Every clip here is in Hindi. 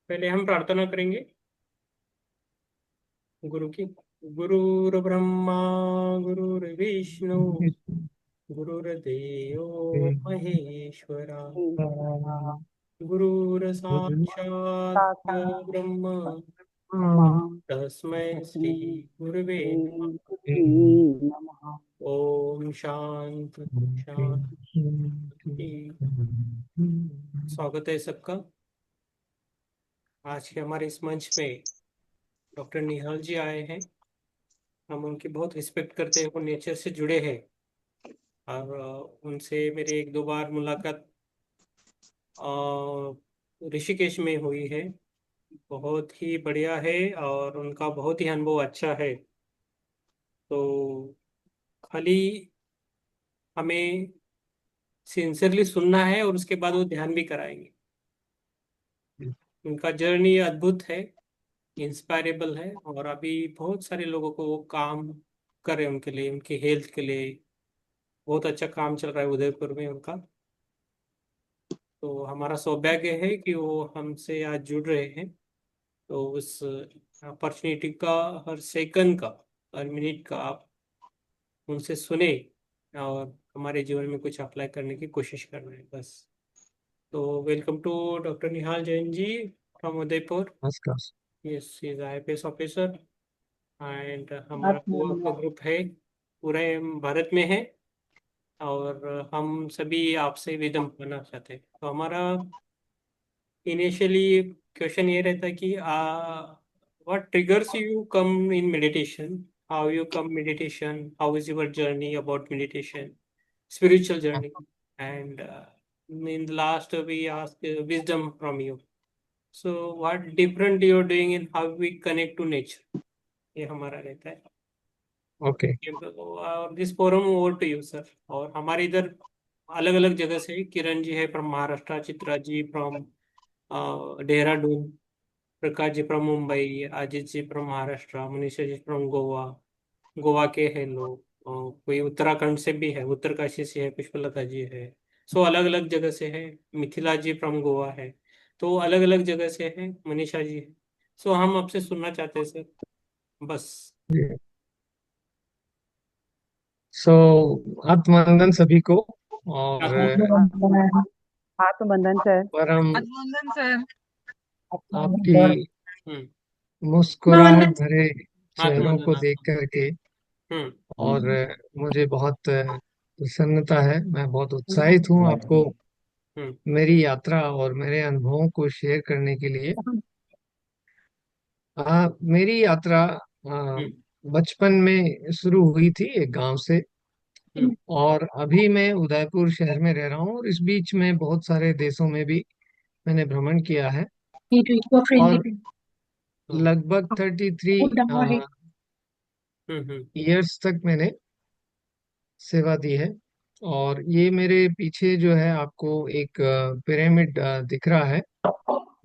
पहले हम प्रार्थना करेंगे गुरु की। गुरुर्ब्रह्मा गुरुर्विष्णु गुरुर्देवो महेश्वरा गुरुर्साक्षात् ब्रह्म तस्मै श्री गुरुवे नमः। ओम शांति शांति। स्वागत है सबका। आज के हमारे इस मंच पे डॉक्टर निहाल जी आए हैं। हम उनकी बहुत रिस्पेक्ट करते हैं, वो नेचर से जुड़े हैं। और उनसे मेरी एक दो बार मुलाकात ऋषिकेश में हुई है। बहुत ही बढ़िया है और उनका बहुत ही अनुभव अच्छा है। तो खाली हमें सिंसियरली सुनना है और उसके बाद वो ध्यान भी कराएंगे। उनका जर्नी अद्भुत है, इंस्पायरेबल है और अभी बहुत सारे लोगों को वो काम कर रहे हैं, उनके लिए, उनकी हेल्थ के लिए बहुत अच्छा काम चल रहा है उदयपुर में उनका। तो हमारा सौभाग्य है कि वो हमसे आज जुड़ रहे हैं। तो उस अपॉर्चुनिटी का, हर सेकंड का, हर मिनट का आप उनसे सुने और हमारे जीवन में कुछ अप्लाई करने की कोशिश कर रहे हैं बस। तो welcome to doctor Nihal Jain ji from Udaipur. नमस्कार। Yes, is IPS officer and हमारा आत्मा ग्रुप है, पूरे भारत में है। और हम सभी आपसे विदम करना चाहते हैं। तो हमारा इनिशियली क्वेश्चन ये रहता है कि what triggers you come in meditation, how you come meditation, how is your journey about meditation, spiritual journey, and in the last we ask wisdom from you. So what different you are doing in how we connect to nature, ये हमारा रहता है। ओके। और this forum over to you sir. और हमारे इधर अलग अलग जगह से किरण जी है from Maharashtra, Chitra ji from Dehradun, Prakash ji from Mumbai, Ajit ji from Maharashtra, Manisha ji from Goa, Goa के हैं लोग। कोई उत्तराखंड से भी है, उत्तरकाशी से है, पुष्पलता जी है। सो अलग अलग जगह से है। मिथिला जी फ्रॉम गोवा है। तो अलग अलग जगह से है, मनीषा जी है। सो हम आपसे सुनना चाहते हैं सर, बस। सो आत्मवंदन सभी को। और आत्मनिर्भर। बंधन से परम अभिनंदन सर। आपकी हम्म। मुस्कुराहट भरे चेहरों को आत्मनिर्भर देख आत्म। करके हम्म। और मुझे बहुत प्रसन्नता है। मैं बहुत उत्साहित हूँ आपको हम्म। मेरी यात्रा और मेरे अनुभवों को शेयर करने के लिए। मेरी यात्रा हम्म। बचपन में शुरू हुई थी एक गांव से। हम्म। और अभी मैं उदयपुर शहर में रह रहा हूँ और इस बीच में बहुत सारे देशों में भी मैंने भ्रमण किया है। और हम्म। लगभग 33 हम्म। ईयर्स तक मैंने सेवा दी है। और ये मेरे पीछे जो है आपको एक पिरामिड दिख रहा है।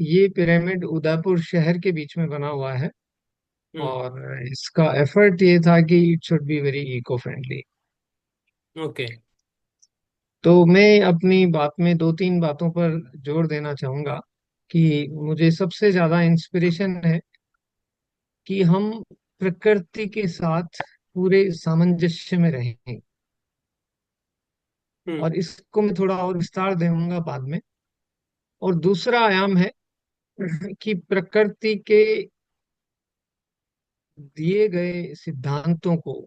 ये पिरामिड उदयपुर शहर के बीच में बना हुआ है। हम्म। और इसका एफर्ट ये था कि it should be very eco friendly. Okay. तो मैं अपनी बात में दो तीन बातों पर जोर देना चाहूंगा कि मुझे सबसे ज्यादा इंस्पिरेशन है कि हम प्रकृति के साथ पूरे सामंजस्य में रहें। हम्म। और इसको मैं थोड़ा और विस्तार दूंगा बाद में। और दूसरा आयाम है कि प्रकृति के दिए गए सिद्धांतों को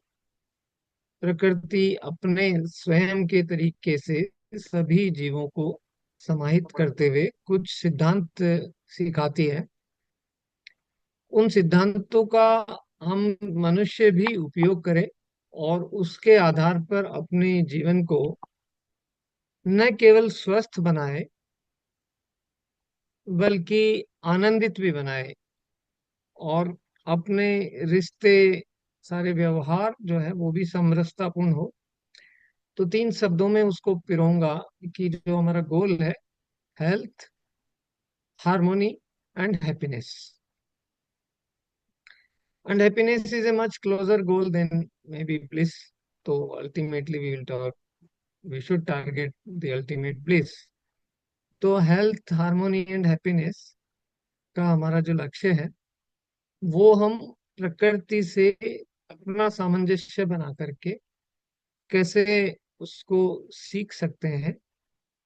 प्रकृति अपने स्वयं के तरीके से सभी जीवों को समाहित करते हुए कुछ सिद्धांत सिखाती है। उन सिद्धांतों का हम मनुष्य भी उपयोग करें और उसके आधार पर अपने जीवन को न केवल स्वस्थ बनाए बल्कि आनंदित भी बनाए। और अपने रिश्ते, सारे व्यवहार जो है वो भी समरसतापूर्ण हो। तो तीन शब्दों में उसको पिरोऊंगा कि जो हमारा गोल है, health, harmony and happiness. And happiness is a much closer goal than may be bliss. तो ultimately we should target the ultimate bliss. तो हेल्थ, हार्मोनी एंड हैप्पीनेस का हमारा जो लक्ष्य है वो हम प्रकृति से अपना सामंजस्य बना करके कैसे उसको सीख सकते हैं,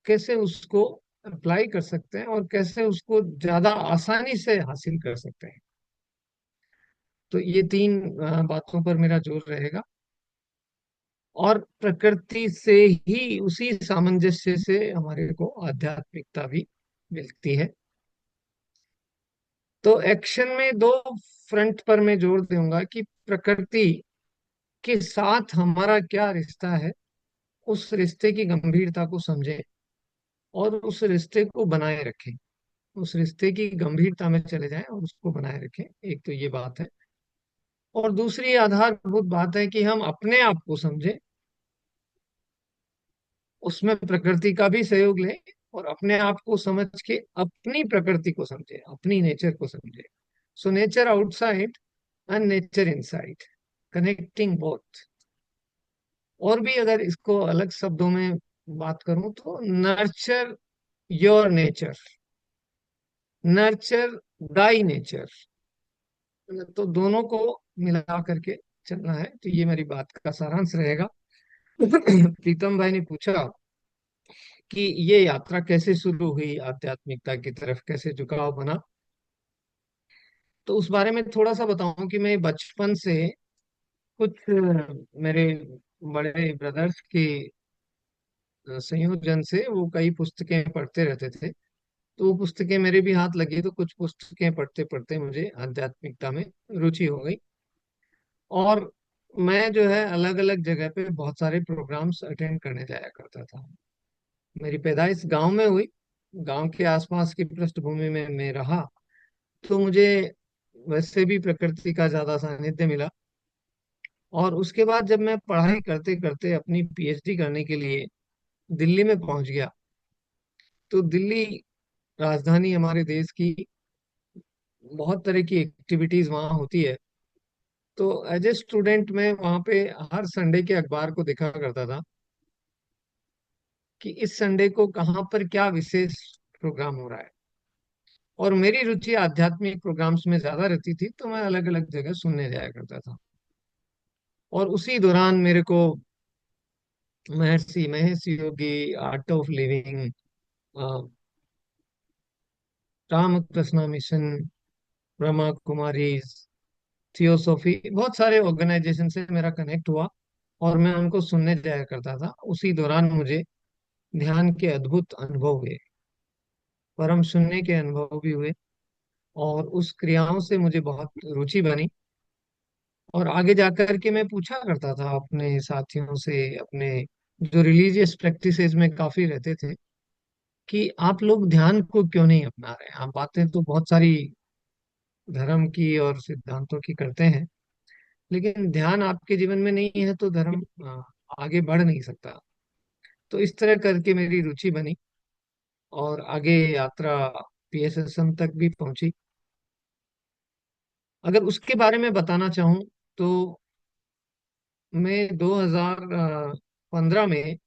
कैसे उसको अप्लाई कर सकते हैं और कैसे उसको ज्यादा आसानी से हासिल कर सकते हैं। तो ये तीन बातों पर मेरा जोर रहेगा। और प्रकृति से ही, उसी सामंजस्य से हमारे को आध्यात्मिकता भी मिलती है। तो एक्शन में दो फ्रंट पर मैं जोर दूंगा कि प्रकृति के साथ हमारा क्या रिश्ता है, उस रिश्ते की गंभीरता को समझें और उस रिश्ते को बनाए रखें। उस रिश्ते की गंभीरता में चले जाएं और उसको बनाए रखें। एक तो ये बात है। और दूसरी आधारभूत बात है कि हम अपने आप को समझें, उसमें प्रकृति का भी सहयोग लें और अपने आप को समझ के अपनी प्रकृति को समझे, अपनी नेचर को समझे। So nature outside and nature inside, connecting both. और भी अगर इसको अलग शब्दों में बात करूं तो nurture your nature, nurture Dai nature. तो दोनों को मिला करके चलना है। तो ये मेरी बात का सारांश रहेगा। प्रीतम भाई ने पूछा कि ये यात्रा कैसे शुरू हुई, आध्यात्मिकता की तरफ कैसे झुकाव बना। तो उस बारे में थोड़ा सा बताऊं कि मैं बचपन से कुछ मेरे बड़े ब्रदर्स के संयोजन से वो कई पुस्तकें पढ़ते रहते थे। तो वो पुस्तकें मेरे भी हाथ लगी, तो कुछ पुस्तकें पढ़ते पढ़ते मुझे आध्यात्मिकता में रुचि हो गई। और मैं जो है अलग अलग जगह पे बहुत सारे प्रोग्राम्स अटेंड करने जाया करता था। मेरी पैदाइश गांव में हुई, गांव के आसपास की पृष्ठभूमि में मैं रहा। तो मुझे वैसे भी प्रकृति का ज्यादा सानिध्य मिला। और उसके बाद जब मैं पढ़ाई करते करते अपनी पीएचडी करने के लिए दिल्ली में पहुंच गया, तो दिल्ली राजधानी हमारे देश की, बहुत तरह की एक्टिविटीज वहाँ होती है। तो एज ए स्टूडेंट मैं वहाँ पे हर संडे के अखबार को देखा करता था कि इस संडे को कहाँ पर क्या विशेष प्रोग्राम हो रहा है। और मेरी रुचि आध्यात्मिक प्रोग्राम्स में ज्यादा रहती थी, तो मैं अलग अलग जगह सुनने जाया करता था। और उसी दौरान मेरे को Maharishi Mahesh Yogi, art of living, Ramakrishna mission, Brahma Kumari, theosophy, बहुत सारे ऑर्गेनाइजेशन से मेरा कनेक्ट हुआ और मैं उनको सुनने जाया करता था। उसी दौरान मुझे ध्यान के अद्भुत अनुभव हुए, परम सुनने के अनुभव भी हुए। और उस क्रियाओं से मुझे बहुत रुचि बनी। और आगे जाकर के मैं पूछा करता था अपने साथियों से, अपने जो रिलीजियस प्रैक्टिसेस में काफी रहते थे, कि आप लोग ध्यान को क्यों नहीं अपना रहे हैं। आप बातें तो बहुत सारी धर्म की और सिद्धांतों की करते हैं, लेकिन ध्यान आपके जीवन में नहीं है तो धर्म आगे बढ़ नहीं सकता। तो इस तरह करके मेरी रुचि बनी और आगे यात्रा पीएसएसएम तक भी पहुंची। अगर उसके बारे में बताना चाहूँ तो मैं 2015 में,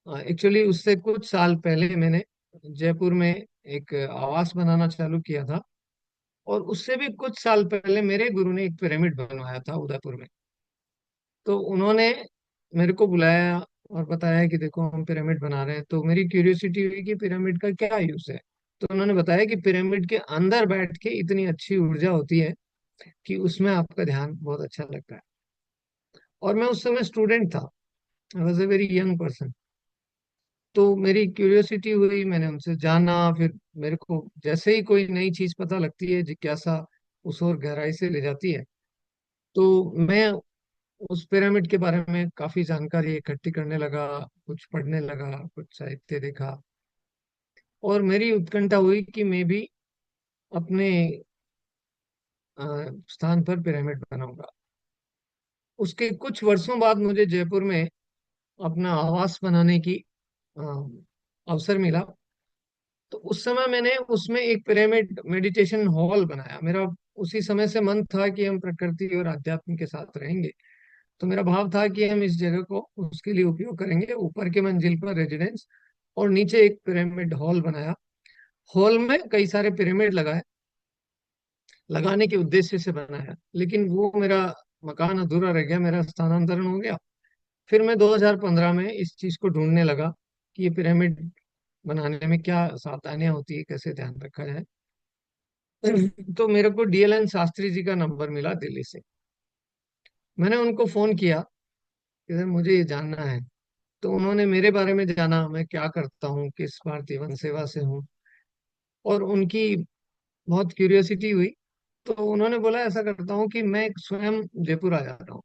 एक्चुअली उससे कुछ साल पहले मैंने जयपुर में एक आवास बनाना चालू किया था। और उससे भी कुछ साल पहले मेरे गुरु ने एक पिरामिड बनवाया था उदयपुर में। तो उन्होंने मेरे को बुलाया और बताया कि देखो हम पिरामिड बना रहे हैं। तो मेरी क्यूरियोसिटी हुई कि पिरामिड का क्या यूज है। तो उन्होंने बताया कि पिरामिड के अंदर बैठ के इतनी अच्छी ऊर्जा होती है कि उसमें आपका ध्यान बहुत अच्छा लगता है। और मैं उस समय स्टूडेंट था, I was a very young person. तो मेरी क्यूरियोसिटी हुई, मैंने उनसे जाना। फिर मेरे को जैसे ही कोई नई चीज पता लगती है, जिज्ञासा उस और गहराई से ले जाती है। तो मैं उस पिरामिड के बारे में काफी जानकारी इकट्ठी करने लगा, कुछ पढ़ने लगा, कुछ साहित्य देखा। और मेरी उत्कंठा हुई कि मैं भी अपने अ, स्थान पर पिरामिड बनाऊंगा। उसके कुछ वर्षों बाद मुझे जयपुर में अपना आवास बनाने की अ, अवसर मिला। तो उस समय मैंने उसमें एक पिरामिड मेडिटेशन हॉल बनाया। मेरा उसी समय से मन था कि हम प्रकृति और आध्यात्म के साथ रहेंगे। तो मेरा भाव था कि हम इस जगह को उसके लिए उपयोग करेंगे। ऊपर के मंजिल पर रेजिडेंस और नीचे एक पिरामिड हॉल बनाया। हॉल में कई सारे पिरामिड लगाए, लगाने के उद्देश्य से बनाया, लेकिन वो मेरा मकान अधूरा रह गया, मेरा स्थानांतरण हो गया। फिर मैं 2015 में इस चीज को ढूंढने लगा कि ये पिरामिड बनाने में क्या सावधानियां होती है, कैसे ध्यान रखा जाए। तो मेरे को डीएलएन शास्त्री जी का नंबर मिला दिल्ली से। मैंने उनको फोन किया कि सर मुझे ये जानना है। तो उन्होंने मेरे बारे में जाना, मैं क्या करता हूँ, किस भारतीय वन सेवा से हूँ, और उनकी बहुत क्यूरियोसिटी हुई। तो उन्होंने बोला ऐसा करता हूँ कि मैं स्वयं जयपुर आ जाता हूँ।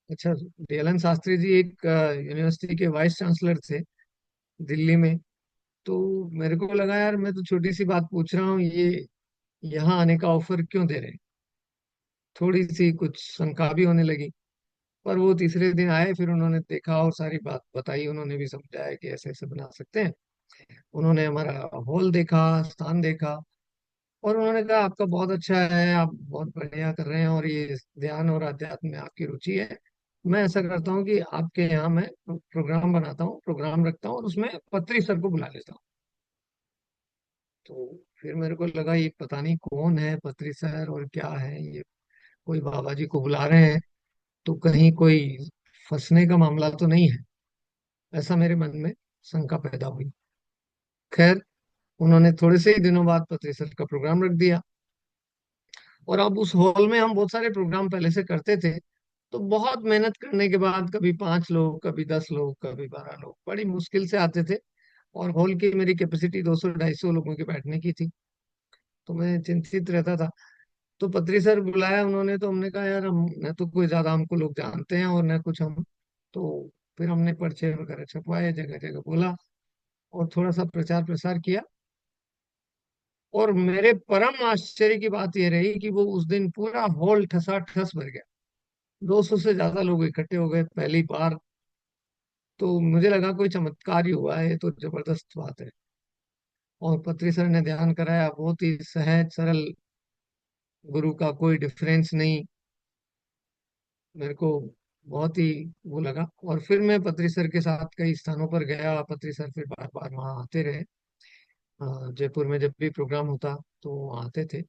अच्छा, डीएलएन शास्त्री जी एक यूनिवर्सिटी के वाइस चांसलर थे दिल्ली में। तो मेरे को लगा यार, मैं तो छोटी सी बात पूछ रहा हूँ, ये यहाँ आने का ऑफर क्यों दे रहे हैं। थोड़ी सी कुछ शंका भी होने लगी। पर वो तीसरे दिन आए, फिर उन्होंने देखा और सारी बात बताई, उन्होंने भी समझाया कि ऐसे ऐसे बना सकते हैं। उन्होंने हमारा हॉल देखा, स्थान देखा, और उन्होंने कहा आपका बहुत अच्छा है, आप बहुत बढ़िया कर रहे हैं, और ये ध्यान और अध्यात्म में आपकी रुचि है। मैं ऐसा करता हूँ कि आपके यहाँ मैं प्रोग्राम बनाता हूँ, प्रोग्राम रखता हूँ, और उसमें पत्री सर को बुला लेता हूँ। तो फिर मेरे को लगा ये पता नहीं कौन है पत्री सर और क्या है ये, कोई बाबा जी को बुला रहे हैं, तो कहीं कोई फंसने का मामला तो नहीं है, ऐसा मेरे मन में शंका पैदा हुई। खैर, उन्होंने थोड़े से ही दिनों बाद पत्री सर का प्रोग्राम रख दिया। और अब उस हॉल में हम बहुत सारे प्रोग्राम पहले से करते थे। तो बहुत मेहनत करने के बाद कभी 5 लोग, कभी 10 लोग, कभी 12 लोग बड़ी मुश्किल से आते थे। और हॉल की मेरी कैपेसिटी 200 250 लोगों के बैठने की थी। तो मैं चिंतित रहता था। तो पत्री सर बुलाया उन्होंने, तो हमने कहा यार, हम न तो कोई ज्यादा हमको लोग जानते हैं और न कुछ हम। तो फिर हमने पर्चे वगैरह छपवाए, जगह जगह बोला, और थोड़ा सा प्रचार प्रसार किया। और मेरे परम आश्चर्य की बात यह रही कि वो उस दिन पूरा हॉल ठसा ठस भर गया। 200 से ज्यादा लोग इकट्ठे हो गए पहली बार। तो मुझे लगा कोई चमत्कार ही हुआ है, ये तो जबरदस्त बात है। और पत्री सर ने ध्यान कराया, बहुत ही सहज सरल, गुरु का कोई डिफरेंस नहीं। मेरे को बहुत ही वो लगा। और फिर मैं पत्री सर के साथ कई स्थानों पर गया, पत्री सर फिर बार बार वहाँ आते रहे। जयपुर में जब भी प्रोग्राम होता तो वो आते थे।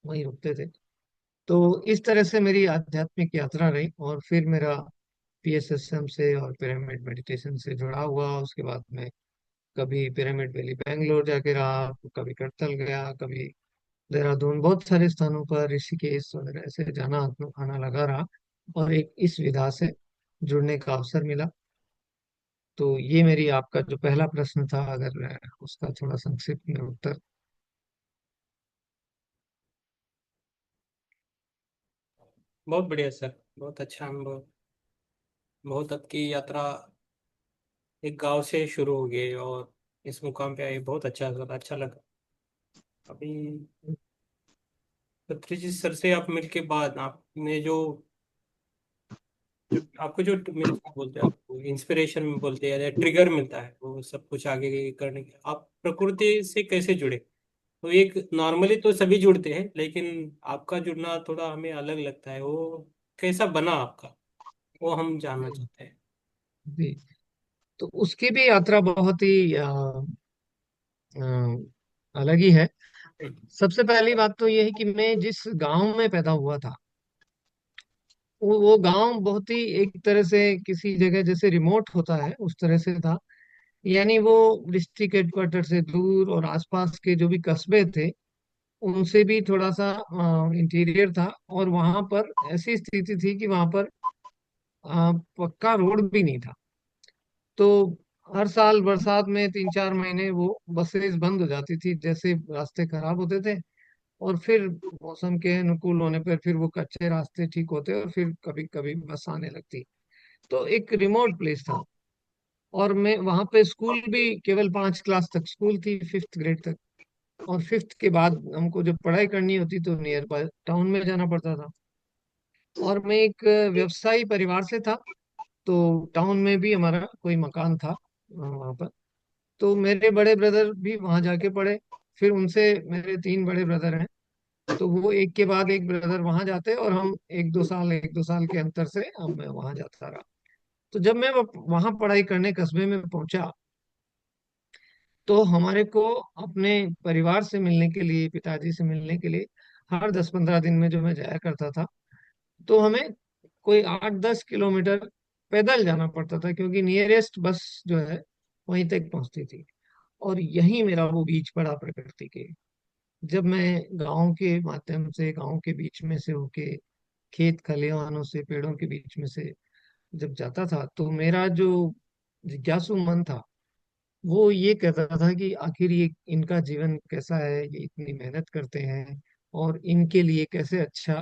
वहीं रुकते थे। तो इस तरह से मेरी आध्यात्मिक यात्रा रही, और फिर मेरा पीएसएसएम से और पिरामिड मेडिटेशन से जुड़ा हुआ। उसके बाद में कभी पिरामिड वैली बेंगलोर जाके रहा, कभी करतल गया, कभी देहरादून, बहुत सारे स्थानों पर ऋषिकेश वगैरह ऐसे जाना आना लगा रहा। और एक इस विधा से जुड़ने का अवसर मिला। तो ये मेरी, आपका जो पहला प्रश्न था, अगर उसका थोड़ा संक्षिप्त में उत्तर। बहुत बढ़िया सर, बहुत अच्छा अनुभव। बहुत आपकी यात्रा एक गांव से शुरू हो गई और इस मुकाम पे आई, बहुत अच्छा सर, अच्छा लगा। अभी पृथ्वी सर से आप मिलके बाद आपने जो आपको जो मिलता बोलते हैं, आपको इंस्पिरेशन बोलते हैं या ट्रिगर मिलता है वो सब कुछ आगे करने के, आप प्रकृति से कैसे जुड़े? तो एक नॉर्मली तो सभी जुड़ते हैं, लेकिन आपका जुड़ना थोड़ा हमें अलग लगता है। वो कैसा बना आपका, वो हम जानना चाहते हैं। जी, तो उसकी भी यात्रा बहुत ही अलग ही है। सबसे पहली बात तो ये है कि मैं जिस गांव में पैदा हुआ था, वो गांव बहुत ही एक तरह से किसी जगह जैसे रिमोट होता है उस तरह से था। यानी वो डिस्ट्रिक्ट हेडक्वार्टर से दूर, और आसपास के जो भी कस्बे थे उनसे भी थोड़ा सा इंटीरियर था। और वहां पर ऐसी स्थिति थी कि वहां पर पक्का रोड भी नहीं था। तो हर साल बरसात में 3 4 महीने वो बसेस बंद हो जाती थी, जैसे रास्ते खराब होते थे। और फिर मौसम के अनुकूल होने पर फिर वो कच्चे रास्ते ठीक होते, और फिर कभी कभी बस आने लगती। तो एक रिमोट प्लेस था। और मैं वहां पे, स्कूल भी केवल 5 क्लास तक स्कूल थी, 5th ग्रेड तक। और 5th के बाद हमको जब पढ़ाई करनी होती तो नियर बाय टाउन में जाना पड़ता था। और मैं एक व्यवसायी परिवार से था। तो टाउन में भी हमारा कोई मकान था वहां पर। तो मेरे बड़े ब्रदर भी वहां जाके पढ़े। फिर उनसे, मेरे 3 बड़े ब्रदर हैं, तो वो एक के बाद एक ब्रदर वहां जाते, और हम 1 2 साल के अंतर से हम मैं वहां जाता रहा। तो जब मैं वहां पढ़ाई करने कस्बे में पहुंचा, तो हमारे को अपने परिवार से मिलने के लिए, पिताजी से मिलने के लिए हर 10-15 दिन में जो मैं जाया करता था, तो हमें कोई 8-10 किलोमीटर पैदल जाना पड़ता था, क्योंकि नियरेस्ट बस जो है वहीं तक पहुंचती थी। और यही मेरा वो बीच पड़ा प्रकृति के। जब मैं गांव के माध्यम से, गांव के बीच में से होके, खेत खलिहानों से, पेड़ों के बीच में से जब जाता था, तो मेरा जो जिज्ञासु मन था वो ये कहता था कि आखिर ये इनका जीवन कैसा है, ये इतनी मेहनत करते हैं, और इनके लिए कैसे अच्छा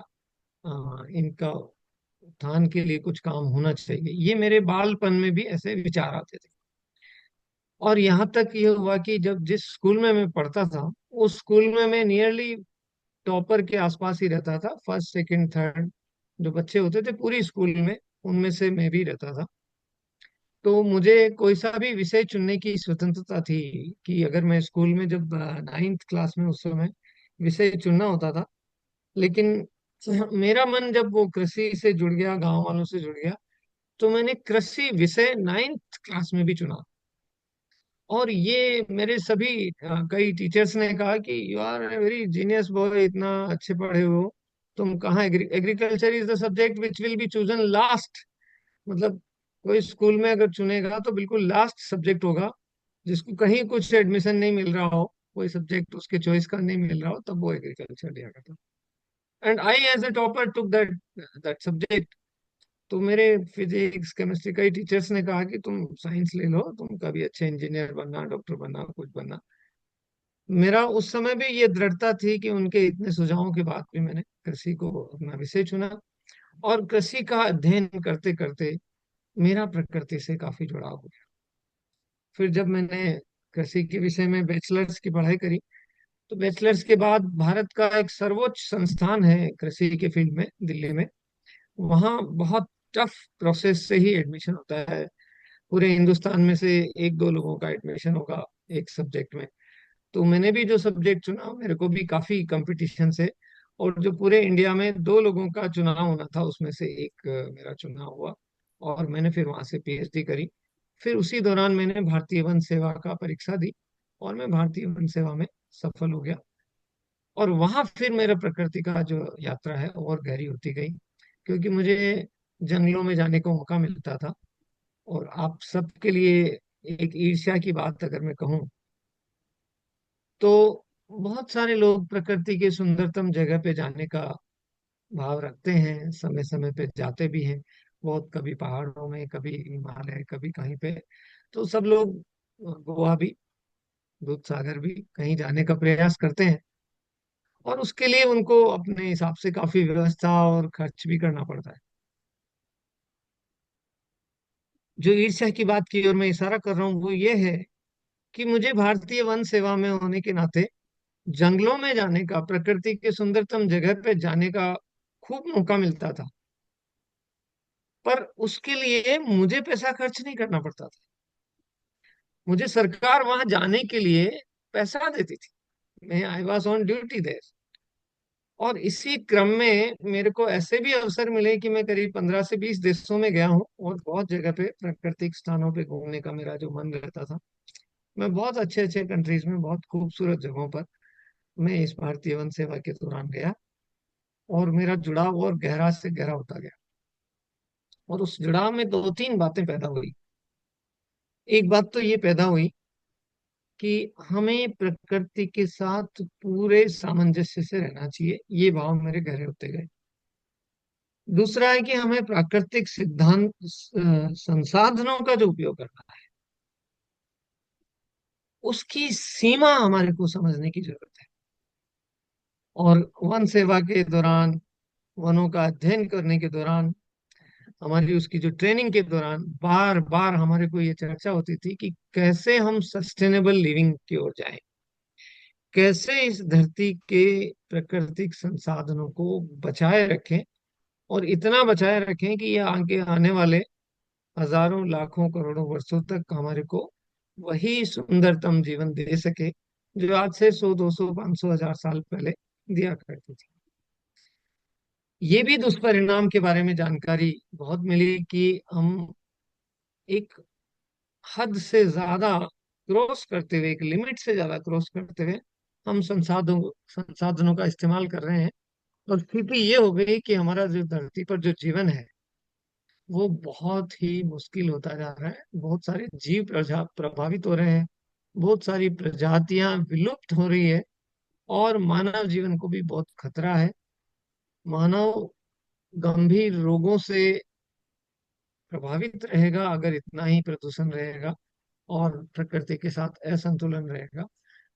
इनका उत्थान के लिए कुछ काम होना चाहिए। ये मेरे बालपन में भी ऐसे विचार आते थे। और यहाँ तक ये हुआ कि जब जिस स्कूल में मैं पढ़ता था, उस स्कूल में मैं नियरली टॉपर के आसपास ही रहता था। फर्स्ट सेकंड थर्ड जो बच्चे होते थे पूरी स्कूल में, उनमें से मैं भी रहता था। तो मुझे कोई सा भी विषय चुनने की स्वतंत्रता थी, कि अगर मैं स्कूल में जब 9th क्लास में, उस समय विषय चुनना होता था। लेकिन मेरा मन जब वो कृषि से जुड़ गया, गांव वालों से जुड़ गया, तो मैंने कृषि विषय 9th क्लास में भी चुना। और ये मेरे सभी कई टीचर्स ने कहा कि you are very genius boy, इतना अच्छे पढ़े हो तुम, कहाँ agriculture is the subject which will be chosen last. मतलब कोई स्कूल में अगर चुनेगा तो बिल्कुल लास्ट सब्जेक्ट होगा, जिसको कहीं कुछ एडमिशन नहीं मिल रहा हो, कोई सब्जेक्ट उसके चॉइस का नहीं मिल रहा हो, तब वो एग्रीकल्चर लिया करता। And I as a topper took that that subject. तो मेरे फिजिक्स केमिस्ट्री कई टीचर्स ने कहा कि तुम साइंस ले लो, तुम कभी अच्छे इंजीनियर बनना, डॉक्टर बनना, कुछ बनना। मेरा उस समय भी ये दृढ़ता थी कि उनके इतने सुझावों के बाद भी मैंने कृषि को अपना विषय चुना। और कृषि का अध्ययन करते करते मेरा प्रकृति से काफी जुड़ाव हो गया। फिर जब मैंने कृषि के विषय में बैचलर्स की पढ़ाई करी, तो बैचलर्स के बाद भारत का एक सर्वोच्च संस्थान है कृषि के फील्ड में, दिल्ली में। वहाँ बहुत टफ प्रोसेस से ही एडमिशन होता है। पूरे हिंदुस्तान में से 1-2 लोगों का एडमिशन होगा एक सब्जेक्ट में। तो मैंने भी जो सब्जेक्ट चुना, मेरे को भी काफी कंपटीशन से, और जो पूरे इंडिया में 2 लोगों का चुनाव होना था, उसमें से एक मेरा चुनाव हुआ। और मैंने फिर वहां से पीएचडी करी। फिर उसी दौरान मैंने भारतीय वन सेवा का परीक्षा दी, और मैं भारतीय वन सेवा में सफल हो गया। और वहां फिर मेरा प्रकृति का जो यात्रा है और गहरी होती गई, क्योंकि मुझे जंगलों में जाने का मौका मिलता था। और आप सबके लिए एक ईर्ष्या की बात अगर मैं कहूँ, तो बहुत सारे लोग प्रकृति के सुंदरतम जगह पे जाने का भाव रखते हैं, समय समय पे जाते भी हैं। बहुत, कभी पहाड़ों में, कभी हिमालय, कभी कहीं पे। तो सब लोग गोवा भी, दूध सागर भी कहीं जाने का प्रयास करते हैं। और उसके लिए उनको अपने हिसाब से काफी व्यवस्था और खर्च भी करना पड़ता है। जो ईर्ष्या की बात की ओर मैं इशारा कर रहा हूँ वो ये है कि मुझे भारतीय वन सेवा में होने के नाते जंगलों में जाने का, प्रकृति के सुंदरतम जगह पे जाने का खूब मौका मिलता था। पर उसके लिए मुझे पैसा खर्च नहीं करना पड़ता था। मुझे सरकार वहां जाने के लिए पैसा देती थी। मैं I was on duty there. और इसी क्रम में मेरे को ऐसे भी अवसर मिले कि मैं करीब 15 से 20 देशों में गया हूँ, और बहुत जगह पे प्राकृतिक स्थानों पे घूमने का मेरा जो मन रहता था। मैं बहुत अच्छे अच्छे कंट्रीज में, बहुत खूबसूरत जगहों पर मैं इस भारतीय वन सेवा के दौरान गया। और मेरा जुड़ाव और गहरा से गहरा होता गया। और उस जुड़ाव में 2-3 बातें पैदा हुई। एक बात तो ये पैदा हुई कि हमें प्रकृति के साथ पूरे सामंजस्य से रहना चाहिए, ये भाव मेरे गहरे होते गए। दूसरा है कि हमें प्राकृतिक सिद्धांत संसाधनों का जो उपयोग करना है, उसकी सीमा हमारे को समझने की जरूरत है। और वन सेवा के दौरान, वनों का अध्ययन करने के दौरान, हमारी उसकी जो ट्रेनिंग के दौरान बार बार हमारे को ये चर्चा होती थी कि कैसे हम सस्टेनेबल लिविंग की ओर जाएं, कैसे इस धरती के प्राकृतिक संसाधनों को बचाए रखें, और इतना बचाए रखें कि ये आगे आने वाले हजारों, लाखों, करोड़ों वर्षों तक हमारे को वही सुंदरतम जीवन दे सके जो आज से 100, 200, 500, 1000 साल पहले दिया करती थी। ये भी दुष्परिणाम के बारे में जानकारी बहुत मिली कि हम एक हद से ज्यादा क्रॉस करते हुए, एक लिमिट से ज्यादा क्रॉस करते हुए हम संसाधनों संसाधनों का इस्तेमाल कर रहे हैं। और स्थिति ये हो गई कि हमारा जो धरती पर जो जीवन है वो बहुत ही मुश्किल होता जा रहा है। बहुत सारे जीव प्रभावित हो रहे हैं, बहुत सारी प्रजातियां विलुप्त हो रही है, और मानव जीवन को भी बहुत खतरा है। मानव गंभीर रोगों से प्रभावित रहेगा अगर इतना ही प्रदूषण रहेगा और प्रकृति के साथ असंतुलन रहेगा।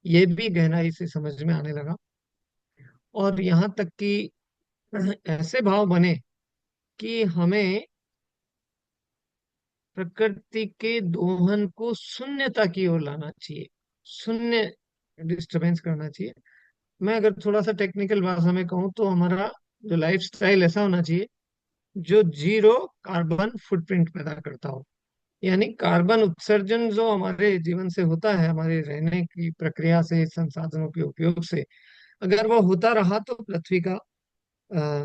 ये भी गहराई से समझ में आने लगा। और यहाँ तक कि ऐसे भाव बने कि हमें प्रकृति के दोहन को शून्यता की ओर लाना चाहिए, शून्य डिस्टरबेंस करना चाहिए। मैं अगर थोड़ा सा टेक्निकल भाषा में कहूँ तो हमारा जो लाइफ स्टाइल ऐसा होना चाहिए जो जीरो कार्बन फुटप्रिंट पैदा करता हो। यानी कार्बन उत्सर्जन जो हमारे जीवन से होता है, हमारे रहने की प्रक्रिया से, संसाधनों के उपयोग से, अगर वो होता रहा तो पृथ्वी का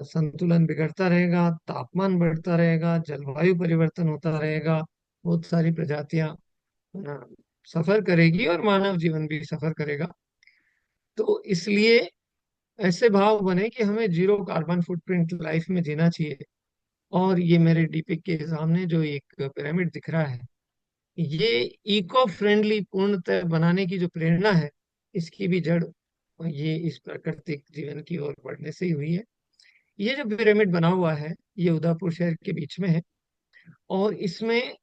संतुलन बिगड़ता रहेगा, तापमान बढ़ता रहेगा, जलवायु परिवर्तन होता रहेगा, बहुत सारी प्रजातियां अ, सफर करेगी और मानव जीवन भी सफर करेगा। तो इसलिए ऐसे भाव बने कि हमें जीरो कार्बन फुटप्रिंट लाइफ में जीना चाहिए। और ये मेरे डीपी के सामने जो एक पिरामिड दिख रहा है, ये इको फ्रेंडली पूर्णतः बनाने की जो प्रेरणा है, इसकी भी जड़ ये इस प्राकृतिक जीवन की ओर बढ़ने से ही हुई है। ये जो पिरामिड बना हुआ है ये उदयपुर शहर के बीच में है, और इसमें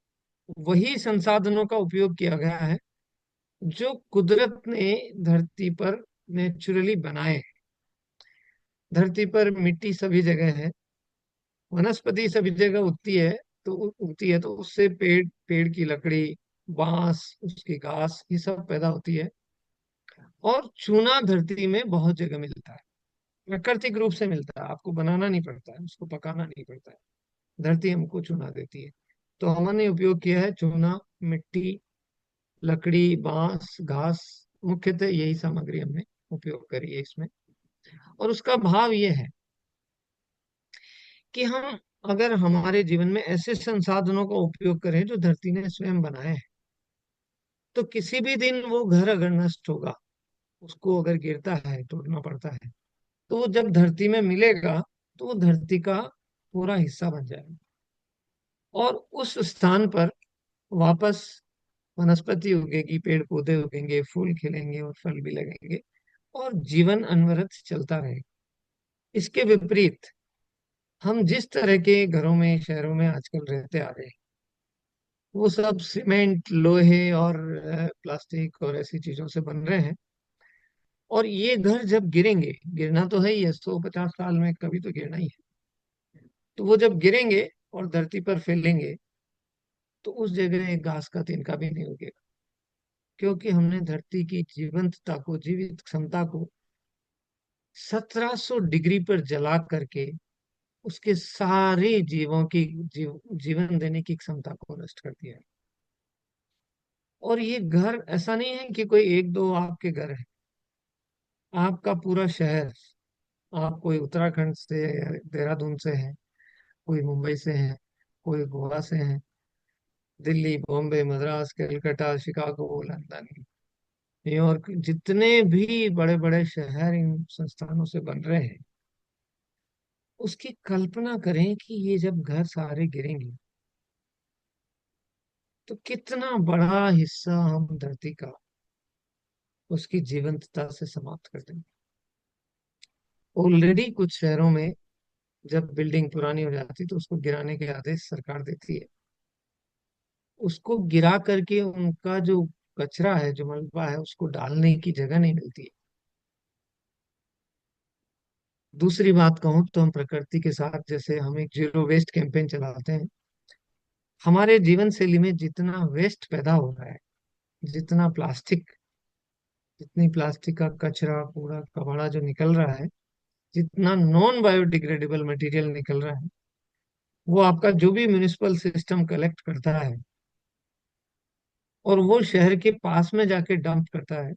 वही संसाधनों का उपयोग किया गया है जो कुदरत ने धरती पर नेचुरली बनाए हैं। धरती पर मिट्टी सभी जगह है, वनस्पति सभी जगह उगती है, तो उससे पेड़ की लकड़ी, बांस, उसकी घास, ये सब पैदा होती है। और चूना धरती में बहुत जगह मिलता है, प्राकृतिक रूप से मिलता है, आपको बनाना नहीं पड़ता है, उसको पकाना नहीं पड़ता है। धरती हमको चूना देती है। तो हमने उपयोग किया है चूना, मिट्टी, लकड़ी, बांस, घास, मुख्यतः यही सामग्री हमने उपयोग करी है इसमें। और उसका भाव ये है कि हम अगर हमारे जीवन में ऐसे संसाधनों का उपयोग करें जो धरती ने स्वयं बनाए हैं, तो किसी भी दिन वो घर अगर नष्ट होगा, उसको अगर गिरता है, तोड़ना पड़ता है, तो वो जब धरती में मिलेगा तो वो धरती का पूरा हिस्सा बन जाएगा। और उस स्थान पर वापस वनस्पति उगेगी, पेड़ पौधे उगेंगे, फूल खिलेंगे और फल भी लगेंगे, और जीवन अनवरत चलता रहेगा। इसके विपरीत हम जिस तरह के घरों में, शहरों में आजकल रहते आ रहे हैं, वो सब सीमेंट, लोहे और प्लास्टिक और ऐसी चीजों से बन रहे हैं। और ये घर जब गिरेंगे, गिरना तो है ही है, 150 साल में कभी तो गिरना ही है, तो वो जब गिरेंगे और धरती पर फैलेंगे, तो उस जगह एक घास का तिनका भी नहीं उगेगा, क्योंकि हमने धरती की जीवंतता को, जीवित क्षमता को 1700 डिग्री पर जला करके उसके सारे जीवों की जीवन देने की क्षमता को नष्ट कर दिया है। और ये घर ऐसा नहीं है कि कोई एक दो आपके घर है, आपका पूरा शहर। आप कोई उत्तराखंड से, देहरादून से है, कोई मुंबई से है, कोई गोवा से है, Delhi, Bombay, Madras, Calcutta, Chicago, London, New York, जितने भी बड़े बड़े शहर इन संस्थानों से बन रहे हैं, उसकी कल्पना करें कि ये जब घर सारे गिरेंगे तो कितना बड़ा हिस्सा हम धरती का उसकी जीवंतता से समाप्त कर देंगे। ऑलरेडी कुछ शहरों में जब बिल्डिंग पुरानी हो जाती तो उसको गिराने के आदेश सरकार देती है। उसको गिरा करके उनका जो कचरा है, जो मलबा है, उसको डालने की जगह नहीं मिलती है। दूसरी बात कहूँ तो हम प्रकृति के साथ, जैसे हम एक जीरो वेस्ट कैंपेन चलाते हैं, हमारे जीवन शैली में जितना वेस्ट पैदा हो रहा है, जितना प्लास्टिक, जितनी प्लास्टिक का कचरा, कूड़ा कबाड़ा जो निकल रहा है, जितना नॉन बायोडिग्रेडेबल मटेरियल निकल रहा है, वो आपका जो भी म्यूनिसिपल सिस्टम कलेक्ट करता है और वो शहर के पास में जाके डंप करता है।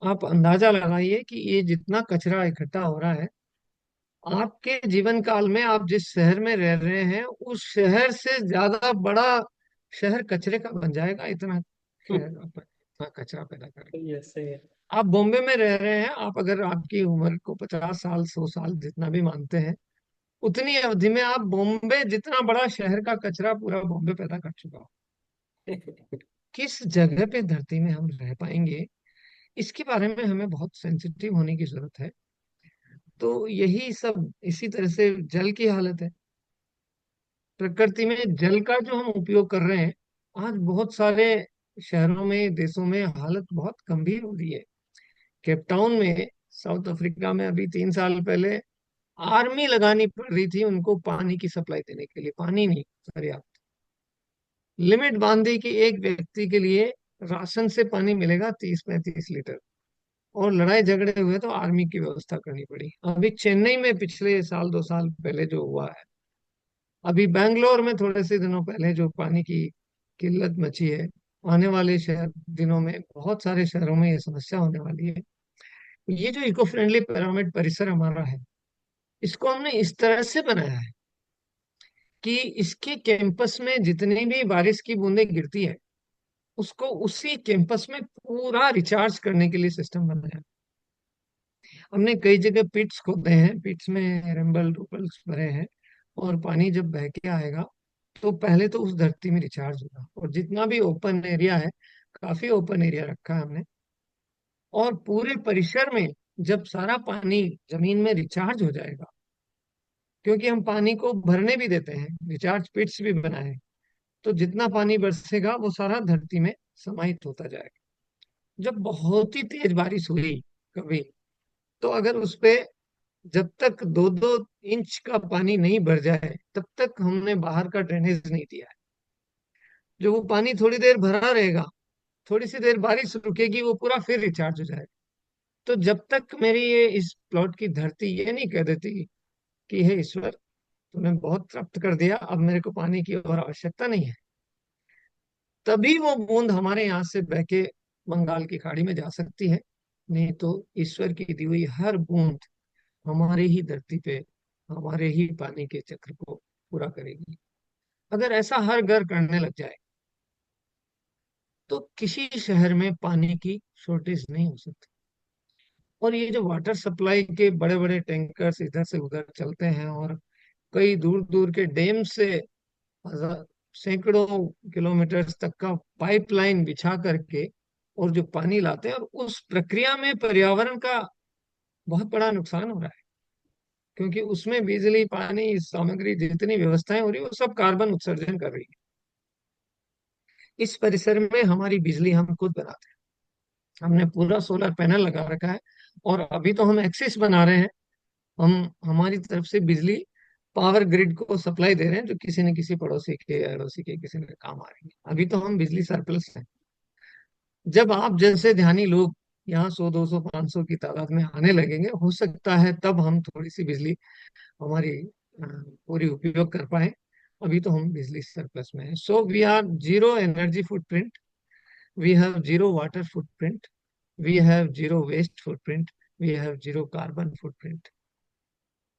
आप अंदाजा लगाइए कि ये जितना कचरा इकट्ठा हो रहा है, आपके जीवन काल में आप जिस शहर में रह रहे हैं उस शहर से ज्यादा बड़ा शहर कचरे का बन जाएगा। इतना शहर अपन इतना कचरा पैदा कर। यस है। आप बॉम्बे में रह रहे हैं, आप अगर आपकी उम्र को 50 साल 100 साल जितना भी मानते हैं, उतनी अवधि में आप बॉम्बे जितना बड़ा शहर का कचरा पूरा बॉम्बे पैदा कर चुका हो। किस जगह पे धरती में हम रह पाएंगे, इसके बारे में हमें बहुत सेंसिटिव होने की जरूरत है। तो यही सब इसी तरह से जल की हालत है। प्रकृति में जल का जो हम उपयोग कर रहे हैं, आज बहुत सारे शहरों में देशों में हालत बहुत गंभीर हो रही है। केपटाउन में, साउथ अफ्रीका में, अभी 3 साल पहले आर्मी लगानी पड़ रही थी उनको पानी की सप्लाई देने के लिए। पानी नहीं पर्याप्त, लिमिट बांधी कि एक व्यक्ति के लिए राशन से पानी मिलेगा 30-35 लीटर। और लड़ाई झगड़े हुए तो आर्मी की व्यवस्था करनी पड़ी। अभी चेन्नई में पिछले साल 2 साल पहले जो हुआ है, अभी बैंगलोर में थोड़े से दिनों पहले जो पानी की किल्लत मची है, आने वाले शहर दिनों में बहुत सारे शहरों में ये समस्या होने वाली है। ये जो इको फ्रेंडली पिरामिड परिसर हमारा है, इसको हमने इस तरह से बनाया है कि इसके कैंपस में जितनी भी बारिश की बूंदें गिरती है, उसको उसी कैंपस में पूरा रिचार्ज करने के लिए सिस्टम बनाया है। हमने कई जगह पिट्स खोदे हैं, पिट्स में रंबल रूपल्स भरे हैं, और पानी जब बह के आएगा तो पहले तो उस धरती में रिचार्ज होगा। और जितना भी ओपन एरिया है, काफी ओपन एरिया रखा है हमने, और पूरे परिसर में जब सारा पानी जमीन में रिचार्ज हो जाएगा, क्योंकि हम पानी को भरने भी देते हैं, रिचार्ज पिट्स भी बनाए हैं, तो जितना पानी बरसेगा वो सारा धरती में समाहित होता जाएगा। जब बहुत ही तेज बारिश हुई कभी, तो अगर उस पे जब तक 2-2 इंच का पानी नहीं भर जाए, तब तक हमने बाहर का ड्रेनेज नहीं दिया है। जो वो पानी थोड़ी देर भरा रहेगा, थोड़ी सी देर बारिश रुकेगी, वो पूरा फिर रिचार्ज हो जाएगा। तो जब तक मेरी ये इस प्लॉट की धरती ये नहीं कह देती कि हे ईश्वर, तूने बहुत प्राप्त कर दिया, अब मेरे को पानी की और आवश्यकता नहीं है, तभी वो बूंद हमारे यहाँ से बह के बंगाल की खाड़ी में जा सकती है। नहीं तो ईश्वर की दी हुई हर बूंद हमारे ही धरती पे हमारे ही पानी के चक्र को पूरा करेगी। अगर ऐसा हर घर करने लग जाए, तो किसी शहर में पानी की शॉर्टेज नहीं हो सकती। और ये जो वाटर सप्लाई के बड़े बड़े टैंकर्स इधर से उधर चलते हैं, और कई दूर दूर के डैम से सैकड़ों किलोमीटर तक का पाइपलाइन बिछा करके और जो पानी लाते हैं, और उस प्रक्रिया में पर्यावरण का बहुत बड़ा नुकसान हो रहा है। क्योंकि उसमें बिजली, पानी, सामग्री, जितनी व्यवस्थाएं हो रही है, वो सब कार्बन उत्सर्जन कर रही है। इस परिसर में हमारी बिजली हम खुद बनाते हैं, हमने पूरा सोलर पैनल लगा रखा है। और अभी तो हम एक्सिस बना रहे हैं, हम हमारी तरफ से बिजली पावर ग्रिड को सप्लाई दे रहे हैं, जो किसी न किसी पड़ोसी के, अड़ोसी के किसी ने काम आ रही है। अभी तो हम बिजली सरप्लस हैं। जब आप जैसे ध्यानी लोग यहाँ 100, 200, 500 की तादाद में आने लगेंगे, हो सकता है तब हम थोड़ी सी बिजली हमारी पूरी उपयोग कर पाए। अभी तो हम बिजली सरप्लस में हैं। So we are zero energy footprint, we have zero water footprint, we have zero waste footprint, we have zero carbon footprint.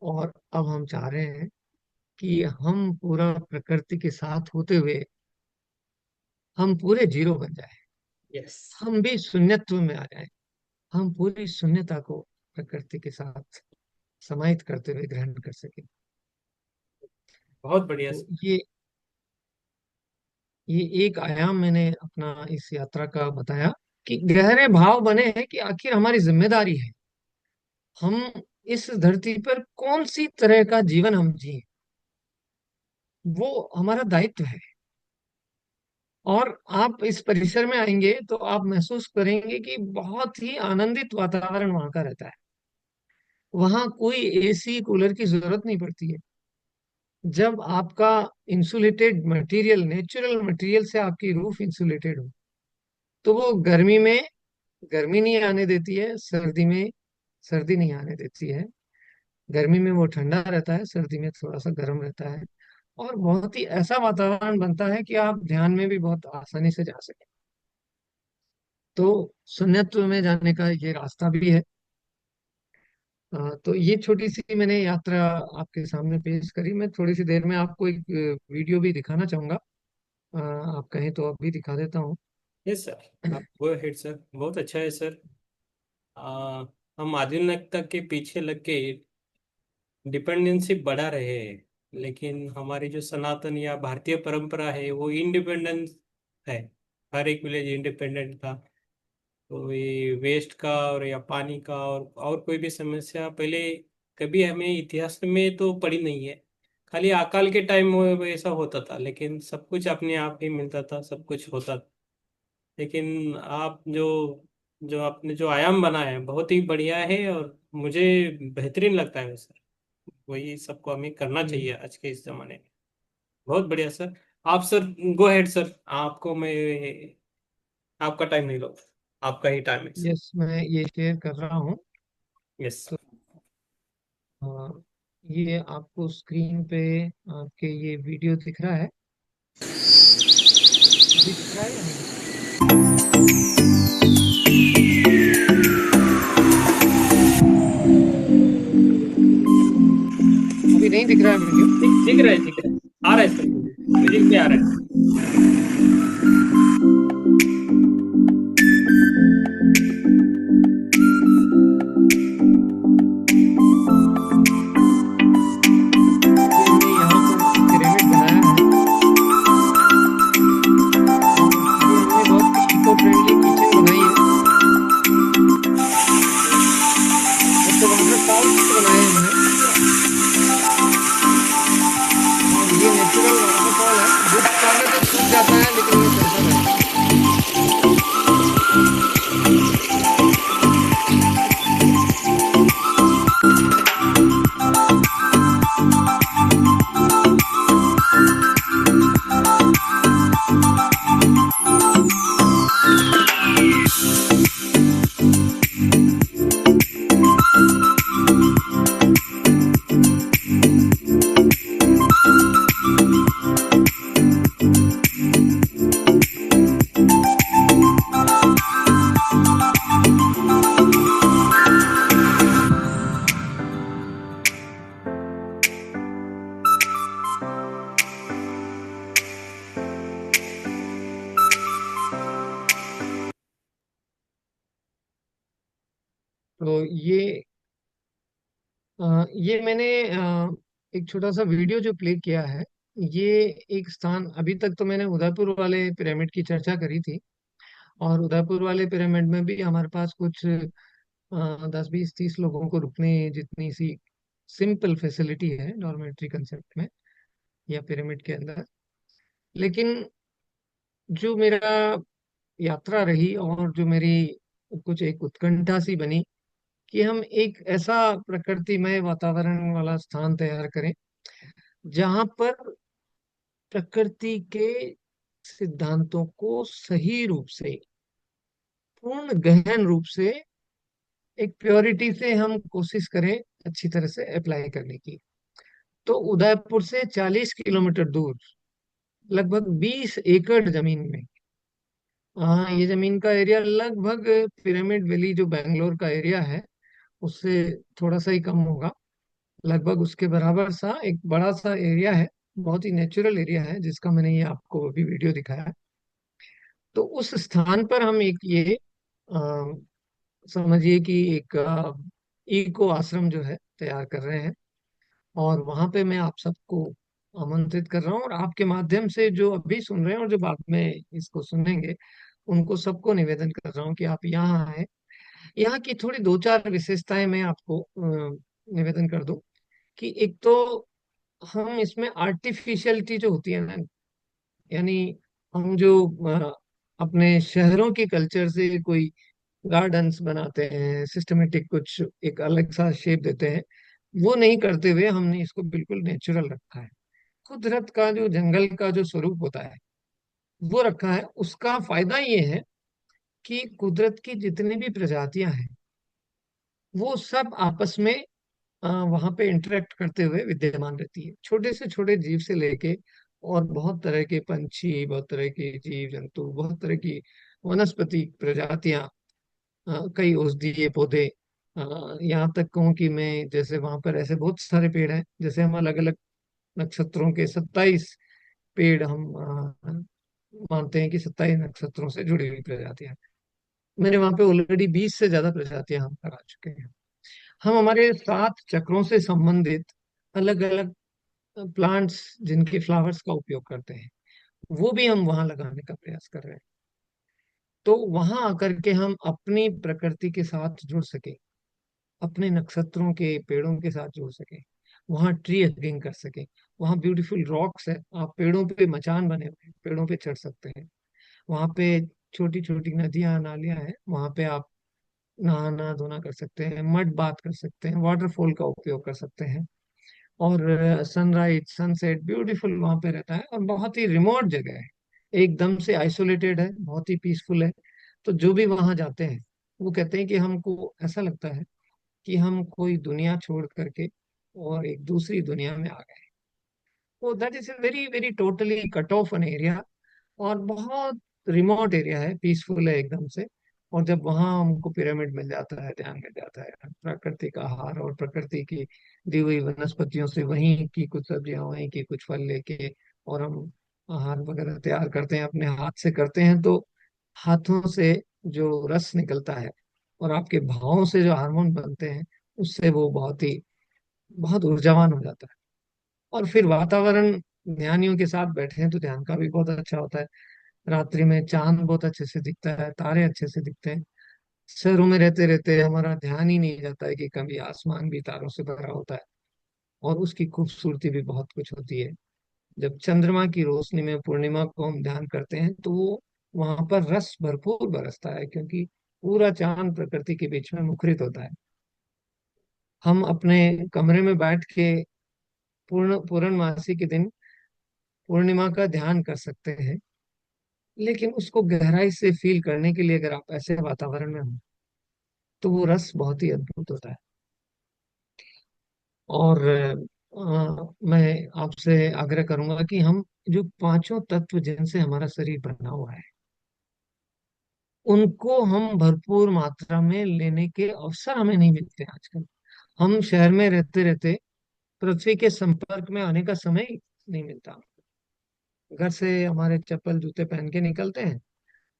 और अब हम चाह रहे हैं कि हम पूरा प्रकृति के साथ होते हुए हम पूरे जीरो बन जाए, यस। हम भी शून्यत्व में आ जाए, हम पूरी शून्यता को प्रकृति के साथ समाहित करते हुए ग्रहण कर सके। बहुत बढ़िया तो सर। ये एक आयाम मैंने अपना इस यात्रा का बताया, कि गहरे भाव बने हैं कि आखिर हमारी जिम्मेदारी है, हम इस धरती पर कौन सी तरह का जीवन हम जिए, वो हमारा दायित्व है। और आप इस परिसर में आएंगे तो आप महसूस करेंगे कि बहुत ही आनंदित वातावरण वहां का रहता है। वहां कोई एसी कूलर की जरूरत नहीं पड़ती है। जब आपका इंसुलेटेड मटेरियल, नेचुरल मटेरियल से आपकी रूफ इंसुलेटेड हो, तो वो गर्मी में गर्मी नहीं आने देती है, सर्दी में सर्दी नहीं आने देती है। गर्मी में वो ठंडा रहता है, सर्दी में थोड़ा सा गर्म रहता है। और बहुत ही ऐसा वातावरण बनता है कि आप ध्यान में भी बहुत आसानी से जा सकें। तो शून्यत्व में जाने का ये रास्ता भी है। तो ये छोटी सी मैंने यात्रा आपके सामने पेश करी। मैं थोड़ी सी देर में आपको एक वीडियो भी दिखाना चाहूंगा। आप कहें तो अभी दिखा देता हूँ। यस सर, आप गो हेड सर, बहुत अच्छा है सर। आ, हम आधुनिकता के पीछे लग के डिपेंडेंसी बढ़ा रहे हैं, लेकिन हमारी जो सनातन या भारतीय परंपरा है वो इंडिपेंडेंस है। हर एक विलेज इंडिपेंडेंट था। तो ये वेस्ट का और या पानी का और कोई भी समस्या पहले कभी हमें इतिहास में तो पड़ी नहीं है। खाली अकाल के टाइम वो ऐसा होता था, लेकिन सब कुछ अपने आप ही मिलता था, सब कुछ होता था। लेकिन आप जो जो आपने जो आयाम बनाया है बहुत ही बढ़िया है, और मुझे बेहतरीन लगता है सर। वही सबको हमें करना जी। चाहिए आज के इस जमाने में। बहुत बढ़िया सर। आप सर गो हेड सर, आपको मैं आपका टाइम नहीं लो, आपका ही टाइम है सर। यस, मैं ये शेयर कर रहा हूँ। यस। तो ये आपको स्क्रीन पे आपके ये वीडियो दिख रहा है? अभी दिख रहा है या नहीं दिख रहा है? अभी नहीं दिख रहा है वीडियो? दिख दिख रहा है, दिख रहा है। आ रहा है सर, म्यूजिक भी आ रहा है। अभी हमने यहाँ पर एक पिरामिड बनाया है, और ये हमने बहुत ही इको फ्रेंडली किचन बनाई है। ऐसे वाटरफॉल्स बनाए हैं हमने, और ये नेचुरल वाटरफॉल है। धूप डाले तो सूख जाता है, लेकिन ये चलता रहता है। तो ये मैंने एक छोटा सा वीडियो जो प्ले किया है, ये एक स्थान, अभी तक तो मैंने उदयपुर वाले पिरामिड की चर्चा करी थी। और उदयपुर वाले पिरामिड में भी हमारे पास कुछ 10 20 30 लोगों को रुकने जितनी सी सिंपल फैसिलिटी है डॉर्मेट्री कंसेप्ट में या पिरामिड के अंदर। लेकिन जो मेरा यात्रा रही, और जो मेरी कुछ एक उत्कंठा सी बनी कि हम एक ऐसा प्रकृतिमय वातावरण वाला स्थान तैयार करें जहां पर प्रकृति के सिद्धांतों को सही रूप से, पूर्ण गहन रूप से, एक प्योरिटी से हम कोशिश करें अच्छी तरह से अप्लाई करने की। तो उदयपुर से 40 किलोमीटर दूर, लगभग 20 एकड़ जमीन में, हाँ, ये जमीन का एरिया लगभग पिरामिड वैली जो बैंगलोर का एरिया है उससे थोड़ा सा ही कम होगा। लगभग उसके बराबर सा एक बड़ा सा एरिया है। बहुत ही नेचुरल एरिया है, जिसका मैंने ये आपको अभी वीडियो दिखाया है। तो उस स्थान पर हम एक ये समझिए कि एक इको आश्रम जो है तैयार कर रहे हैं। और वहां पे मैं आप सबको आमंत्रित कर रहा हूँ, और आपके माध्यम से जो अभी सुन रहे हैं और जो बाद में इसको सुनेंगे, उनको सबको निवेदन कर रहा हूँ कि आप यहाँ आए। यहाँ की थोड़ी दो चार विशेषताएं मैं आपको निवेदन कर दूं। कि एक तो हम इसमें आर्टिफिशियलिटी जो होती है ना, यानी हम जो अपने शहरों के कल्चर से कोई गार्डन्स बनाते हैं, सिस्टमेटिक कुछ एक अलग सा शेप देते हैं, वो नहीं करते हुए हमने इसको बिल्कुल नेचुरल रखा है। कुदरत का जो जंगल का जो स्वरूप होता है वो रखा है। उसका फायदा ये है कि कुदरत की जितनी भी प्रजातियां हैं वो सब आपस में वहां पे इंटरेक्ट करते हुए विद्यमान रहती है। छोटे से छोटे जीव से लेके और बहुत तरह के पंछी, बहुत तरह के जीव जंतु, बहुत तरह की वनस्पति प्रजातियां, कई औषधीय पौधे, यहाँ तक कहूँ कि मैं जैसे वहां पर ऐसे बहुत सारे पेड़ हैं, जैसे हम अलग अलग नक्षत्रों के 27 पेड़ हम मानते हैं कि 27 नक्षत्रों से जुड़ी हुई प्रजातियां। मेरे वहां पे ऑलरेडी 20 से ज्यादा प्रजातियां हम करा चुके हैं। हम हमारे 7 चक्रों से संबंधित अलग अलग प्लांट्स जिनके फ्लावर्स का उपयोग करते हैं, वो भी हम वहां लगाने का प्रयास कर रहे हैं। तो वहां आकर के हम अपनी प्रकृति के साथ जुड़ सके, अपने नक्षत्रों के पेड़ों के साथ जुड़ सके, वहां ट्री हगिंग कर सके। वहां ब्यूटीफुल रॉक्स है, आप पेड़ों पे मचान बने हुए हैं, पेड़ों पे चढ़ सकते हैं। वहां पे छोटी छोटी नदियां नालियां हैं, वहां पे आप नहाना धोना कर सकते हैं, मड बात कर सकते हैं, वाटरफॉल का उपयोग कर सकते हैं। और सनराइज सनसेट ब्यूटीफुल वहां पे रहता है, और बहुत ही रिमोट जगह है, एकदम से आइसोलेटेड है, बहुत ही पीसफुल है। तो जो भी वहां जाते हैं वो कहते हैं कि हमको ऐसा लगता है कि हम कोई दुनिया छोड़ करके और एक दूसरी दुनिया में आ गए। तो that is very very totally cut off an area, और बहुत रिमोट एरिया है, पीसफुल है एकदम से। और जब वहाँ हमको पिरामिड मिल जाता है, ध्यान मिल जाता है, प्रकृति का आहार और प्रकृति की दी हुई वनस्पतियों से वहीं की कुछ सब्जियां वहीं की कुछ फल लेके, और हम आहार वगैरह तैयार करते हैं, अपने हाथ से करते हैं, तो हाथों से जो रस निकलता है और आपके भावों से जो हार्मोन बनते हैं, उससे वो बहुत ऊर्जावान हो जाता है। और फिर वातावरण, ध्यानियों के साथ बैठे हैं तो ध्यान का भी बहुत अच्छा होता है। रात्रि में चांद बहुत अच्छे से दिखता है, तारे अच्छे से दिखते हैं। शहरों में रहते रहते हमारा ध्यान ही नहीं जाता है कि कभी आसमान भी तारों से भरा होता है, और उसकी खूबसूरती भी बहुत कुछ होती है। जब चंद्रमा की रोशनी में पूर्णिमा को हम ध्यान करते हैं तो वो वहां पर रस भरपूर बरसता है, क्योंकि पूरा चांद प्रकृति के बीच में मुखरित होता है। हम अपने कमरे में बैठ के पूर्णमासी के दिन पूर्णिमा का ध्यान कर सकते हैं, लेकिन उसको गहराई से फील करने के लिए अगर आप ऐसे वातावरण में हो तो वो रस बहुत ही अद्भुत होता है। और मैं आपसे आग्रह करूंगा कि हम जो पांचों तत्व जिनसे हमारा शरीर बना हुआ है, उनको हम भरपूर मात्रा में लेने के अवसर हमें नहीं मिलते आजकल। हम शहर में रहते रहते पृथ्वी के संपर्क में आने का समय ही नहीं मिलता। घर से हमारे चप्पल जूते पहन के निकलते हैं,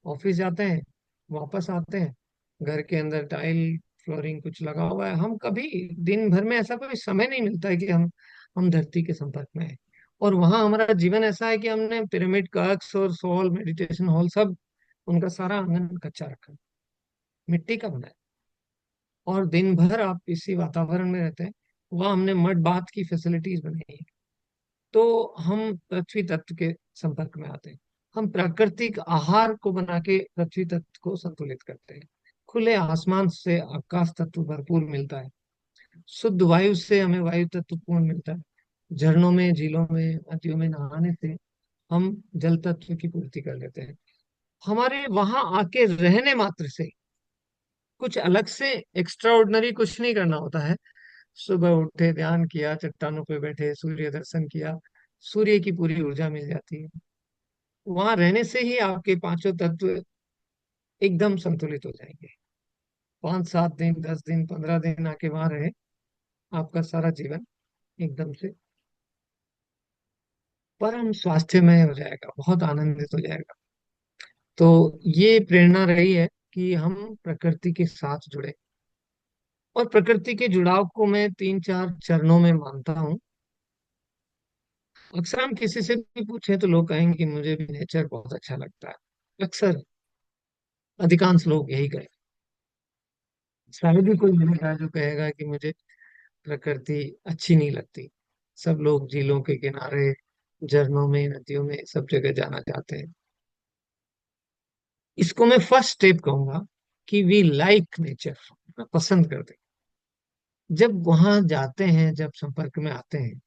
ऑफिस जाते हैं, वापस आते हैं, घर के अंदर टाइल फ्लोरिंग कुछ लगा हुआ है, हम कभी दिन भर में ऐसा कोई समय नहीं मिलता है कि हम धरती के संपर्क में हैं। और वहां हमारा जीवन ऐसा है कि हमने पिरामिड का अक्स और सॉल मेडिटेशन हॉल सब, उनका सारा आंगन कच्चा रखा है, मिट्टी का बना है, और दिन भर आप इसी वातावरण में रहते हैं। वहाँ हमने मड बाथ की फैसिलिटीज बनाई है। तो हम पृथ्वी तत्व के संपर्क में आते हैं, हम प्राकृतिक आहार को बना के पृथ्वी तत्व को संतुलित करते हैं। खुले आसमान से आकाश तत्व भरपूर मिलता है, शुद्ध वायु से हमें वायु तत्व पूर्ण मिलता है। झरनों में, झीलों में, नदियों में नहाने से हम जल तत्व की पूर्ति कर लेते हैं। हमारे वहां आके रहने मात्र से कुछ अलग से एक्स्ट्रा ऑर्डिनरी कुछ नहीं करना होता है। सुबह उठे, ध्यान किया, चट्टानों पे बैठे, सूर्य दर्शन किया, सूर्य की पूरी ऊर्जा मिल जाती है। वहां रहने से ही आपके पांचों तत्व एकदम संतुलित हो जाएंगे। 5 7 दिन, 10 दिन, 15 दिन आके वहां रहे, आपका सारा जीवन एकदम से परम स्वास्थ्यमय हो जाएगा, बहुत आनंदित हो जाएगा। तो ये प्रेरणा रही है कि हम प्रकृति के साथ जुड़े। और प्रकृति के जुड़ाव को मैं 3 4 चरणों में मानता हूँ। अक्सर हम किसी से भी पूछे तो लोग कहेंगे कि मुझे भी नेचर बहुत अच्छा लगता है। अक्सर अधिकांश लोग यही कहें। शायद ही कोई मिलेगा जो कहेगा कि मुझे प्रकृति अच्छी नहीं लगती। सब लोग झीलों के किनारे, झरनों में, नदियों में, सब जगह जाना चाहते हैं। इसको मैं फर्स्ट स्टेप कहूंगा कि वी लाइक नेचर, पसंद करते हैं। जब वहां जाते हैं, जब संपर्क में आते हैं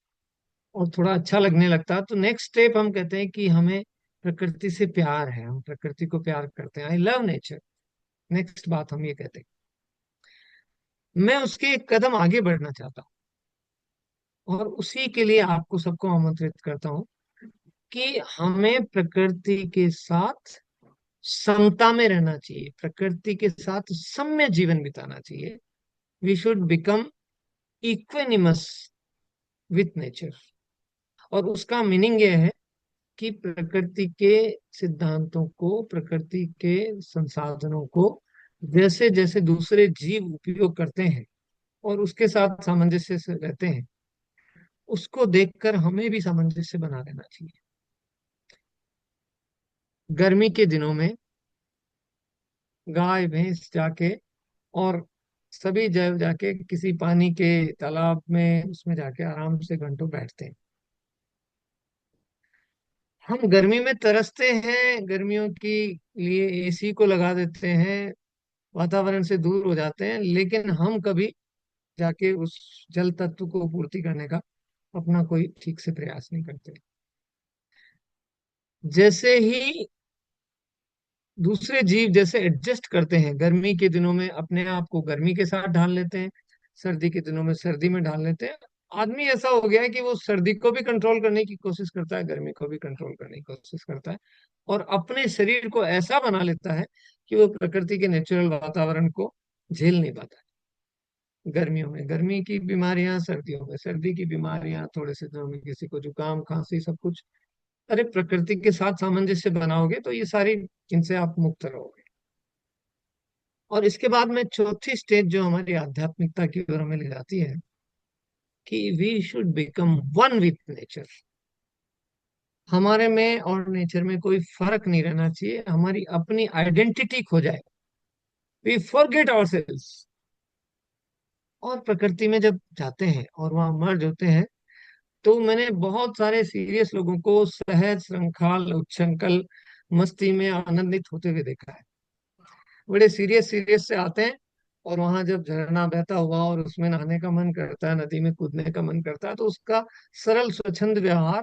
और थोड़ा अच्छा लगने लगता है, तो नेक्स्ट स्टेप हम कहते हैं कि हमें प्रकृति से प्यार है, हम प्रकृति को प्यार करते हैं, आई लव नेचर। नेक्स्ट बात हम ये कहते हैं। मैं उसके एक कदम आगे बढ़ना चाहता हूँ, और उसी के लिए आपको सबको आमंत्रित करता हूँ कि हमें प्रकृति के साथ समता में रहना चाहिए, प्रकृति के साथ सम्य जीवन बिताना चाहिए। We should become equanimous with nature. और उसका मीनिंग ये है कि प्रकृति के सिद्धांतों को, प्रकृति के संसाधनों को जैसे जैसे दूसरे जीव उपयोग करते हैं और उसके साथ सामंजस्य से रहते हैं, उसको देखकर हमें भी सामंजस्य बना लेना चाहिए। गर्मी के दिनों में गाय भैंस जाके और सभी जब जाके किसी पानी के तालाब में उसमें जाके आराम से घंटों बैठते हैं। हम गर्मी में तरसते हैं, गर्मियों की लिए एसी को लगा देते हैं, वातावरण से दूर हो जाते हैं, लेकिन हम कभी जाके उस जल तत्व को पूर्ति करने का अपना कोई ठीक से प्रयास नहीं करते। जैसे ही दूसरे जीव जैसे एडजस्ट करते हैं, गर्मी के दिनों में अपने आप को गर्मी के साथ ढाल लेते हैं, सर्दी के दिनों में सर्दी में ढाल लेते हैं। आदमी ऐसा हो गया है कि वो सर्दी को भी कंट्रोल करने की कोशिश करता है, गर्मी को भी कंट्रोल करने की कोशिश करता है, और अपने शरीर को ऐसा बना लेता है कि वो प्रकृति के नेचुरल वातावरण को झेल नहीं पाता है। गर्मियों में गर्मी की बीमारियां, सर्दियों में सर्दी की बीमारियां, थोड़े से दिनों में किसी को जुकाम खांसी सब कुछ। अरे प्रकृति के साथ सामंजस्य बनाओगे तो ये सारी, इनसे आप मुक्त रहोगे। और इसके बाद में चौथी स्टेज जो हमारी आध्यात्मिकता की ओर हमें ले जाती है कि we should become one with nature. हमारे में और नेचर में कोई फर्क नहीं रहना चाहिए, हमारी अपनी आइडेंटिटी खो जाए, वी फॉरगेट आवरसेल्व्स। और प्रकृति में जब जाते हैं और वहां मर्ज होते हैं, तो मैंने बहुत सारे सीरियस लोगों को सहज श्रृंखल उच्छृंखल मस्ती में आनंदित होते हुए देखा है। बड़े सीरियस सीरियस से आते हैं और वहां जब झरना बहता हुआ और उसमें नहाने का मन करता है, नदी में कूदने का मन करता है, तो उसका सरल स्वच्छंद व्यवहार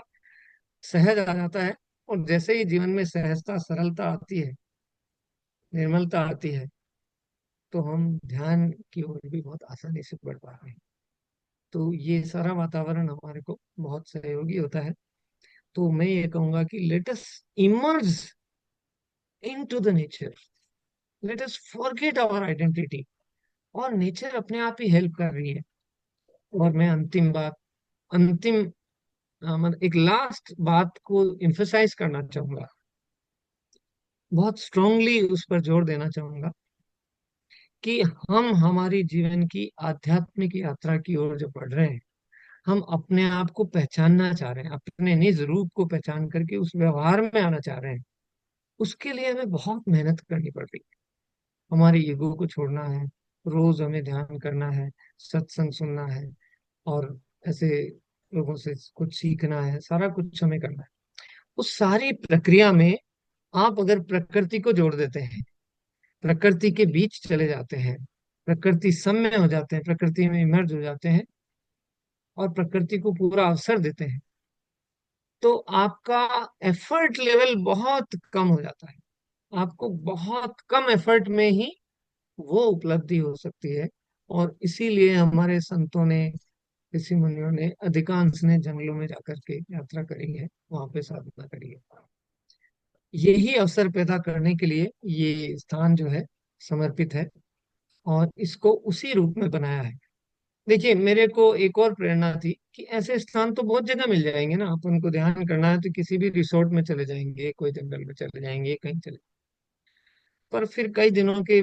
सहज आ जाता है। और जैसे ही जीवन में सहजता सरलता आती है, निर्मलता आती है, तो हम ध्यान की ओर भी बहुत आसानी से बढ़ पा रहे हैं। तो ये सारा वातावरण हमारे को बहुत सहयोगी होता है। तो मैं ये कहूंगा कि let us emerge into the nature, let us forget our identity, और नेचर अपने आप ही हेल्प कर रही है। और मैं अंतिम बात, अंतिम मतलब एक लास्ट बात को इम्फेसाइज करना चाहूंगा, बहुत स्ट्रांगली उस पर जोर देना चाहूंगा कि हम हमारी जीवन की आध्यात्मिक यात्रा की ओर जो बढ़ रहे हैं, हम अपने आप को पहचानना चाह रहे हैं, अपने निज रूप को पहचान करके उस व्यवहार में आना चाह रहे हैं, उसके लिए हमें बहुत मेहनत करनी पड़ रही है। हमारे ईगो को छोड़ना है, रोज हमें ध्यान करना है, सत्संग सुनना है, और ऐसे लोगों से कुछ सीखना है, सारा कुछ हमें करना है। उस सारी प्रक्रिया में आप अगर प्रकृति को जोड़ देते हैं, प्रकृति के बीच चले जाते हैं, प्रकृति सम्य हो जाते हैं, प्रकृति में इमर्ज हो जाते हैं और प्रकृति को पूरा अवसर देते हैं, तो आपका एफर्ट लेवल बहुत कम हो जाता है। आपको बहुत कम एफर्ट में ही वो उपलब्धि हो सकती है। और इसीलिए हमारे संतों ने, ऋषि मुनियों ने, अधिकांश ने जंगलों में जाकर के यात्रा करी है, वहां पे साधना करी है। यही अवसर पैदा करने के लिए ये स्थान जो है समर्पित है, और इसको उसी रूप में बनाया है। देखिए, मेरे को एक और प्रेरणा थी कि ऐसे स्थान तो बहुत जगह मिल जाएंगे ना, अपन को ध्यान करना है तो किसी भी रिसोर्ट में चले जाएंगे, कोई जंगल में चले जाएंगे, कहीं चले। पर फिर कई दिनों के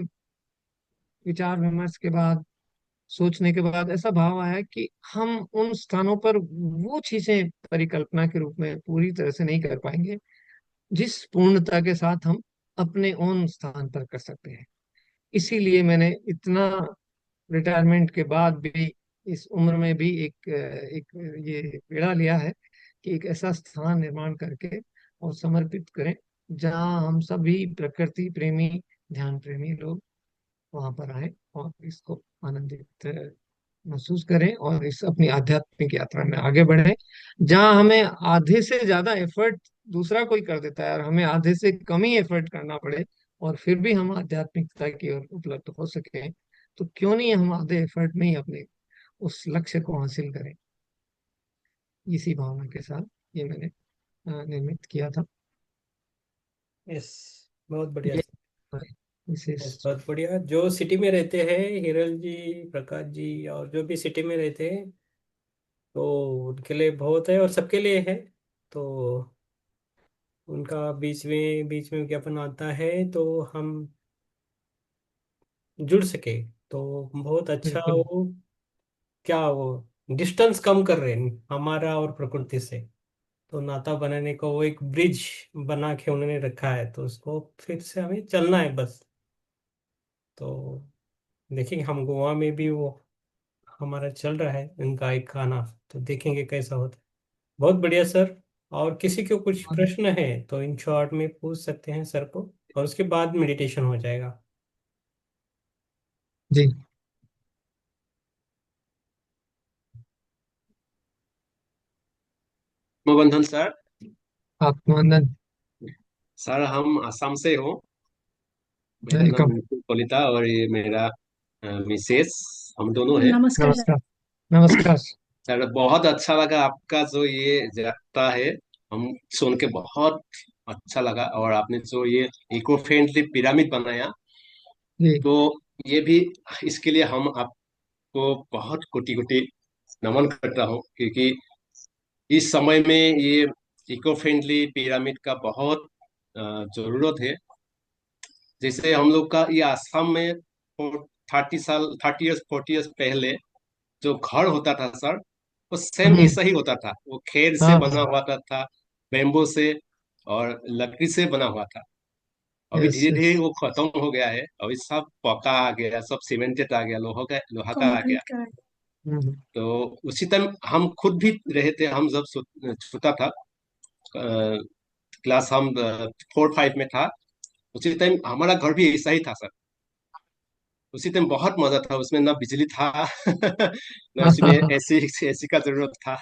विचार विमर्श के बाद, सोचने के बाद ऐसा भाव आया कि हम उन स्थानों पर वो चीजें परिकल्पना के रूप में पूरी तरह से नहीं कर पाएंगे जिस पूर्णता के साथ हम अपने ओन स्थान पर कर सकते हैं। इसीलिए मैंने इतना, रिटायरमेंट के बाद भी, इस उम्र में भी एक ये बेड़ा लिया है कि एक ऐसा स्थान निर्माण करके और समर्पित करें जहां हम सभी प्रकृति प्रेमी, ध्यान प्रेमी लोग वहां पर आए और इसको आनंदित महसूस करें और इस अपनी आध्यात्मिक यात्रा में आगे बढ़ें, जहां हमें आधे से ज्यादा एफर्ट दूसरा कोई कर देता है और हमें आधे से कम ही एफर्ट करना पड़े, और फिर भी हम आध्यात्मिकता की ओर उपलब्ध हो सके। तो क्यों नहीं हम आधे एफर्ट में ही अपने उस लक्ष्य को हासिल करें। इसी भावना के साथ ये मैंने निर्मित किया था। यस, बहुत बढ़िया ये सर। विशेष। यस, बहुत बढ़िया। जो सिटी में रहते हैं, हिरल जी, प्रकाश जी, और जो भी सिटी में रहते हैं, तो उनके लिए बहुत है और सबके लिए है। तो उनका बीच में विज्ञापन आता है तो हम जुड़ सके। तो बहुत अच्छा बिल्कुल। वो, क्या वो डिस्टेंस कम कर रहे हैं हमारा और प्रकृति से। तो नाता बनाने को वो एक ब्रिज बना के उन्होंने रखा है, तो उसको फिर से हमें चलना है बस। तो देखेंगे, हम गोवा में भी वो हमारा चल रहा है उनका एक खाना, तो देखेंगे कैसा होता है। बहुत बढ़िया सर। और किसी को कुछ प्रश्न है तो इन शॉर्ट में पूछ सकते हैं सर को, और उसके बाद मेडिटेशन हो जाएगा। जी। बंधन सर। आत्मानंद। सर हम असम से हो। मेरा नाम वेलकम। मुकुल कलिता और ये मेरा मिसेस, हम दोनों है। नमस्कार सर। नमस्कार। नमस्कार। सर बहुत अच्छा लगा आपका जो ये यात्रा है, हम सुन के बहुत अच्छा लगा। और आपने जो ये इको फ्रेंडली पिरामिड बनाया, जी। तो ये भी, इसके लिए हम आपको बहुत कोटि कोटि नमन करता हूँ, क्योंकि इस समय में ये इको फ्रेंडली पिरामिड का बहुत जरूरत है। जैसे हम लोग का ये आसाम में 30 साल, 30 ईयर्स, 40 ईयर्स पहले जो घर होता था सर, वो सेम हम्म। ऐसा ही होता था। वो खेर से हाँ बना हाँ। हुआ था, बेम्बो से और लकड़ी से बना हुआ था। अभी यस धीरे यस। धीरे वो खत्म हो गया है, अभी सब पक्का आ गया, सब सीमेंटेड आ गया, लोहा का आ गया। कंक्रीट का है। हम्म। तो उसी टाइम हम खुद भी रहे थे, हम जब छोटा था, क्लास हम 4 5 में था, उसी टाइम हमारा घर भी ऐसा ही था सर। उसी टाइम बहुत मजा था उसमें, ना बिजली था ना हाँ उसमें हाँ हाँ। एसी एसी का जरूरत था।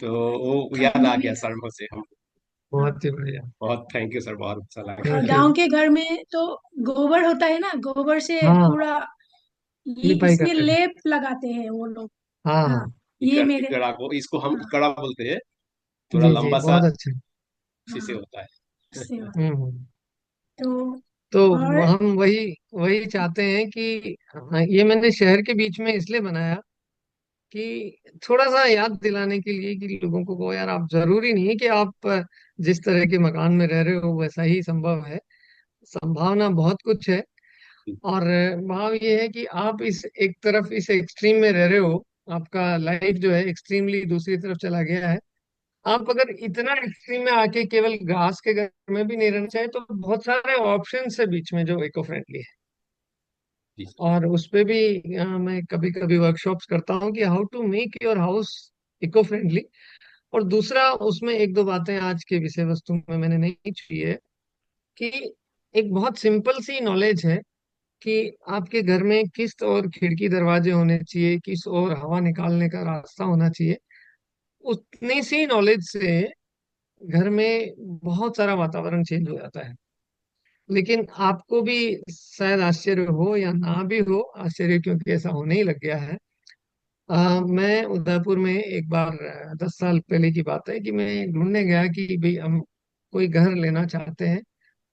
तो वो याद हम आ भी। गया सर मुझे। हम हाँ। बहुत ही बढ़िया। बहुत थैंक यू सर, बहुत अच्छा लगा। और थैंक यू। गांव के घर में तो गोबर होता है ना, गोबर से हाँ। पूरा ये लिपाई इसमें करते हैं। लेप लगाते हैं वो लोग। हाँ हाँ। हाँ। ये मेरे। इकड़ा को, इसको हम हाँ। इकड़ा बोलते हैं। थोड़ा जी जी लंबा सा बहुत अच्छा। शीशे हाँ। होता है। इससे होता है। हम्म। तो तो और हम वही वही चाहते हैं कि ये मैंने शहर के बीच में इसलिए बनाया कि थोड़ा सा याद दिलाने के लिए कि लोगों को यार, आप जरूरी नहीं है कि आप जिस तरह के मकान में रह रहे हो वैसा ही संभव है। संभावना बहुत कुछ है। और भाव ये है कि आप इस एक तरफ इस एक्सट्रीम में रह रहे हो, आपका लाइफ जो है एक्सट्रीमली दूसरी तरफ चला गया है। आप अगर इतना एक्सट्रीम में आके केवल घास के घर में भी नहीं रहना चाहे तो बहुत सारे ऑप्शन है बीच में जो इको फ्रेंडली है। जी और उस पे भी मैं कभी कभी वर्कशॉप्स करता हूँ कि how to make your house eco friendly. और दूसरा, उसमें एक दो बातें आज के विषय वस्तु में मैंने नहीं छुई है कि एक बहुत सिंपल सी नॉलेज है कि आपके घर में किस और खिड़की दरवाजे होने चाहिए, किस और हवा निकालने का रास्ता होना चाहिए। उतनी सी नॉलेज से घर में बहुत सारा वातावरण चेंज हो जाता है। लेकिन आपको भी शायद आश्चर्य हो या ना भी हो आश्चर्य, क्योंकि ऐसा होने ही लग गया है। मैं उदयपुर में एक बार 10 साल पहले की बात है कि मैं ढूंढने गया कि भाई हम कोई घर लेना चाहते हैं,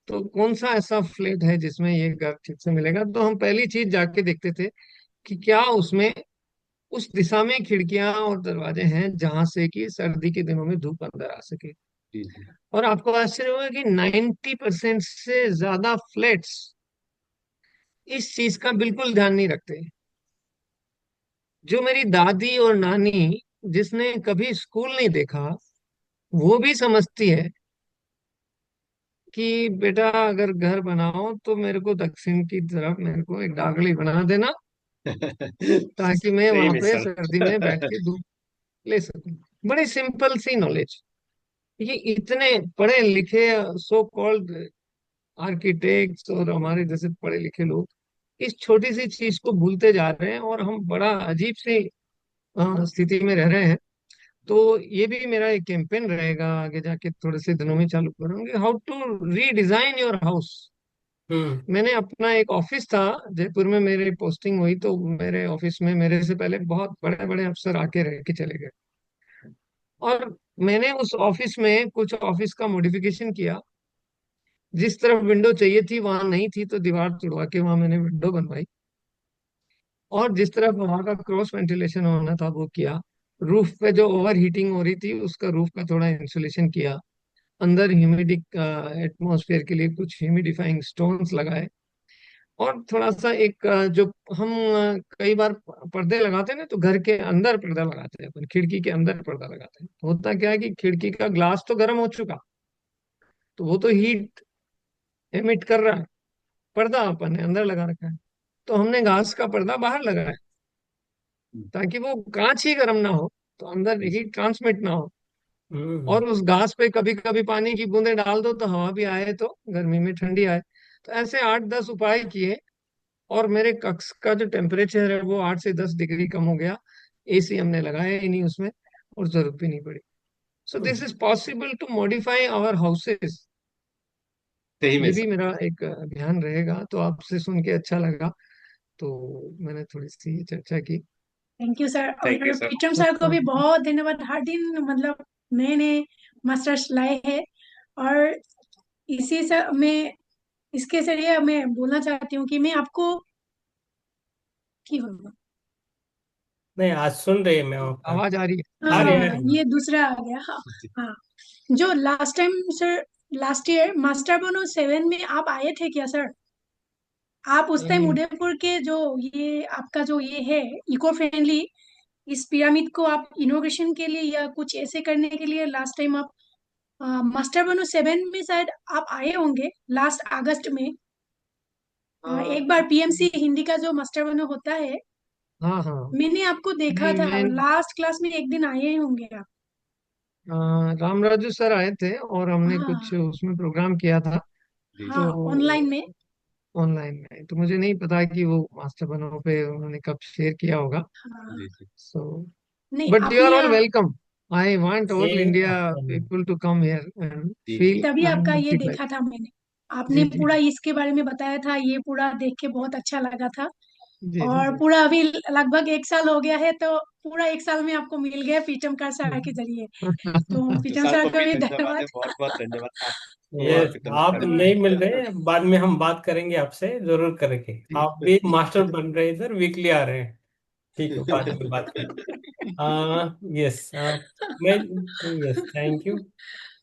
तो कौन सा ऐसा फ्लैट है जिसमें ये घर ठीक से मिलेगा। तो हम पहली चीज जाके देखते थे कि क्या उसमें उस दिशा में खिड़कियां और दरवाजे हैं जहां से कि सर्दी के दिनों में धूप अंदर आ सके। जी जी। और आपको आश्चर्य होगा कि 90% से ज्यादा फ्लैट्स इस चीज का बिल्कुल ध्यान नहीं रखते। जो मेरी दादी और नानी, जिसने कभी स्कूल नहीं देखा, वो भी समझती है कि बेटा अगर घर बनाओ तो मेरे को दक्षिण की तरफ मेरे को एक डागली बना देना, ताकि मैं सही वहां में पे सर। सर्दी में बैठ के धूप ले सकूं। बड़ी सिंपल सी नॉलेज। ये इतने पढ़े लिखे सो कॉल्ड आर्किटेक्ट्स और हमारे जैसे पढ़े लिखे लोग इस छोटी सी चीज को भूलते जा रहे हैं, और हम बड़ा अजीब सी स्थिति में रह रहे हैं। तो ये भी मेरा एक कैंपेन रहेगा, आगे जाके थोड़े से दिनों में चालू करूंगी, how to redesign your house. Hmm. मैंने अपना एक ऑफिस था जयपुर में, मेरी पोस्टिंग हुई तो मेरे ऑफिस में मेरे से पहले बहुत बड़े बड़े अफसर आके रह के चले गए। और मैंने उस ऑफिस में कुछ ऑफिस का मॉडिफिकेशन किया। जिस तरफ विंडो चाहिए थी वहां नहीं थी, तो दीवार तोड़वा के वहां मैंने विंडो बनवाई। और जिस तरफ वहां का क्रॉस वेंटिलेशन होना था वो किया। रूफ पे जो ओवर हीटिंग हो रही थी उसका रूफ का थोड़ा इंसुलेशन किया। अंदर ह्यूमिडिक एटमॉस्फेयर के लिए कुछ ह्यूमिडिफाइंग स्टोन्स लगाए, और थोड़ा सा एक जो हम कई बार पर्दे लगाते हैं ना, तो घर के अंदर पर्दा लगाते हैं अपन, खिड़की के अंदर पर्दा लगाते हैं, तो होता क्या है कि खिड़की का ग्लास तो गर्म हो चुका, तो वो तो हीट एमिट कर रहा है, पर्दा अपन ने अंदर लगा रखा है, तो हमने घास का पर्दा बाहर लगाया ताकि वो कांच ही गर्म ना हो, तो अंदर हीट ट्रांसमिट ना हो। हम्म। और उस घास पे कभी कभी पानी की बूंदें डाल दो तो हवा भी आए, तो गर्मी में ठंडी आए। तो ऐसे 8-10 उपाय किए, और मेरे कक्ष का जो टेम्परेचर है वो 8 से 10 डिग्री कम हो गया। एसी हमने लगाया ही नहीं उसमें, और जरूरत भी नहीं पड़ी। So this is possible to modify our houses. सही में ये भी सर। मेरा एक ध्यान रहेगा। तो आपसे सुन के अच्छा लगा, तो मैंने थोड़ी सी चर्चा की। Thank you sir. Thank you और सर। प्रीतम सर को तो भी बहुत धन्यवाद। हर दिन मतलब नए नए मास्टर्स लाए हैं। और इसी से मैं इसके जरिए मैं बोलना चाहती हूँ कि मैं आपको की होगा। नहीं, आज सुन रहे हैं मैं आपका। आवाज आ रही है? आ रही है, आ हाँ, रही है। ये दूसरा आ गया। हाँ। हाँ, जो last time sir, last year master बनो 7 में आप आए थे क्या सर? आप उस टाइम नहीं, उदयपुर के जो ये आपका जो ये है इको फ्रेंडली, इस पिरामिड को आप इनोग्रेशन के लिए या कुछ ऐसे करने के लिए लास्ट टाइम आप मास्टर बनो 7 में शायद आप आए होंगे लास्ट अगस्त में। एक बार पीएमसी हिंदी का जो मास्टर बनो होता है, हाँ हाँ। मैंने आपको देखा नहीं, था मैं लास्ट क्लास में, एक दिन आए ही होंगे आप। रामराजू सर आए थे, और हमने कुछ हाँ। उसमें प्रोग्राम किया था। जी हाँ, जी। तो ऑनलाइन में। ऑनलाइन में तो मुझे नहीं पता कि वो मास्टर बनो पे उन्होंने कब शेयर किया होगा। हाँ। जी जी। सो नहीं, बट यू आर आपने ऑल वेलकम। आई वांट ये all India people to come here and जी फील तभी एंड आपका ये मल्टीप्लाई। देखा था मैंने। आपने जी जी पूरा इसके बारे में बताया था, ये पूरा देख के बहुत अच्छा लगा था। जी जी। और पूरा अभी लगभग 1 साल हो गया है, तो पूरा 1 साल में आपको मिल गया पीटम कर सर के जरिए। तो पीटम सर सर को का भी भी धन्यवाद धन्यवाद। है, बहुत बहुत धन्यवाद आपको ये और प्रीतम आप सर नहीं मिल को। रहे, बाद में हम बात करेंगे आपसे, जरूर करेंगे। जी आप भी मास्टर बन रहे हैं, इधर वीकली आ रहे हैं। ठीक है, बाद में बात करें। यस। मैं यस, थैंक यू।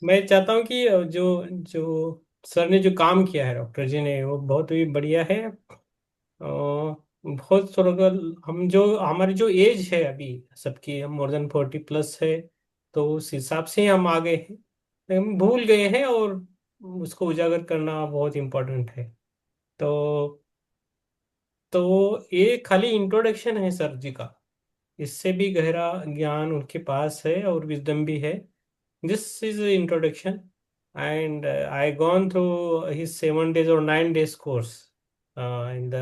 मैं चाहता हूँ कि जो जो सर ने जो काम किया है, डॉक्टर जी ने, वो बहुत ही बढ़िया है। बहुत थोड़ा, हम जो हमारी जो एज है अभी सबकी, हम मोर देन 40+ है, तो उस हिसाब से हम आ गए हैं, हम भूल गए हैं, और उसको उजागर करना बहुत इम्पोर्टेंट है। तो ये खाली इंट्रोडक्शन है सर जी का, इससे भी गहरा ज्ञान उनके पास है और विजडम भी है। This is introduction, and I gone through his 7 days और 9 days course in the,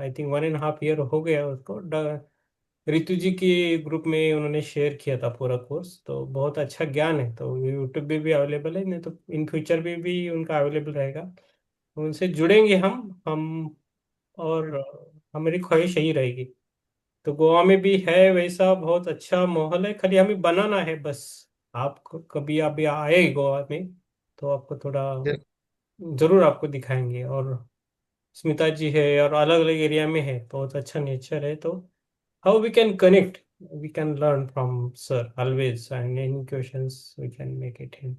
I think 1.5 year हो गया उसको। रितु जी के ग्रुप में उन्होंने शेयर किया था पूरा कोर्स, तो बहुत अच्छा ज्ञान है। तो यूट्यूब पे भी अवेलेबल है, नहीं तो इन फ्यूचर भी उनका अवेलेबल रहेगा। उनसे जुड़ेंगे हम, और हमारी ख्वाहिश यही रहेगी। तो गोवा में भी है वैसा बहुत अच्छा माहौल है, खाली हमें बनाना है बस। आप कभी आप भी आए गोवा में, तो आपको थोड़ा जरूर आपको दिखाएंगे। और स्मिता जी है, और अलग अलग एरिया में है, बहुत अच्छा नेचर है। तो how we can connect, we can learn from sir always, and any questions we can make it in.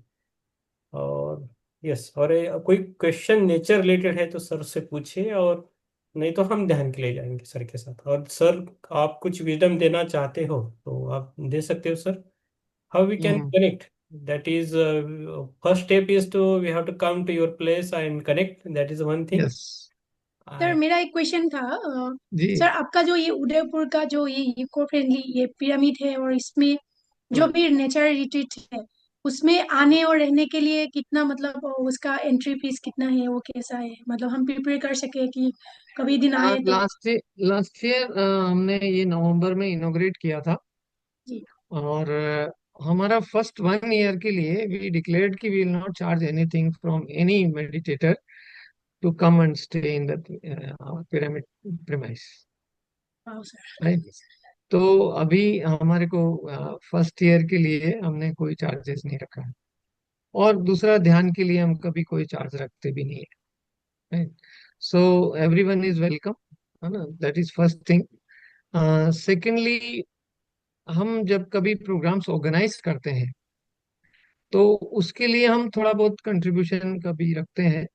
और यस, और कोई क्वेश्चन नेचर रिलेटेड है तो सर से पूछिए, और नहीं तो हम ध्यान के ले जाएंगे सर के साथ। और सर, आप कुछ विजडम देना चाहते हो तो आप दे सकते हो sir. How we can hmm. Connect, that is first step is to we have to come to your place and connect, that is one thing. Yes sir, मेरा एक क्वेश्चन था। सर, जी। आपका जो ये उदयपुर का जो ये इको फ्रेंडली ये पिरामिड है, और इसमें जो हम्म। भी नेचर रिट्रीट है, उसमें आने और रहने के लिए कितना मतलब उसका एंट्री फीस कितना है, वो कैसा है, मतलब हम प्रिपेयर कर सके कि कभी दिन आए तो। लास्ट ईयर हमने ये नवंबर में इनॉग्रेट किया था, जी। और हमारा फर्स्ट 1 ईयर के लिए वी डिक्लेयर्ड कि we will not charge anything from any meditator to come and stay in the pyramid premise. वाह सर। राइट। तो अभी हमारे को फर्स्ट ईयर के लिए हमने कोई चार्जेस नहीं रखा है, और दूसरा, ध्यान के लिए हम कभी कोई चार्ज रखते भी नहीं है। सो एवरीवन इज वेलकम, है ना? That is first thing. Secondly, हम जब कभी प्रोग्राम्स ऑर्गेनाइज करते हैं, तो उसके लिए हम थोड़ा बहुत कंट्रीब्यूशन का भी रखते हैं।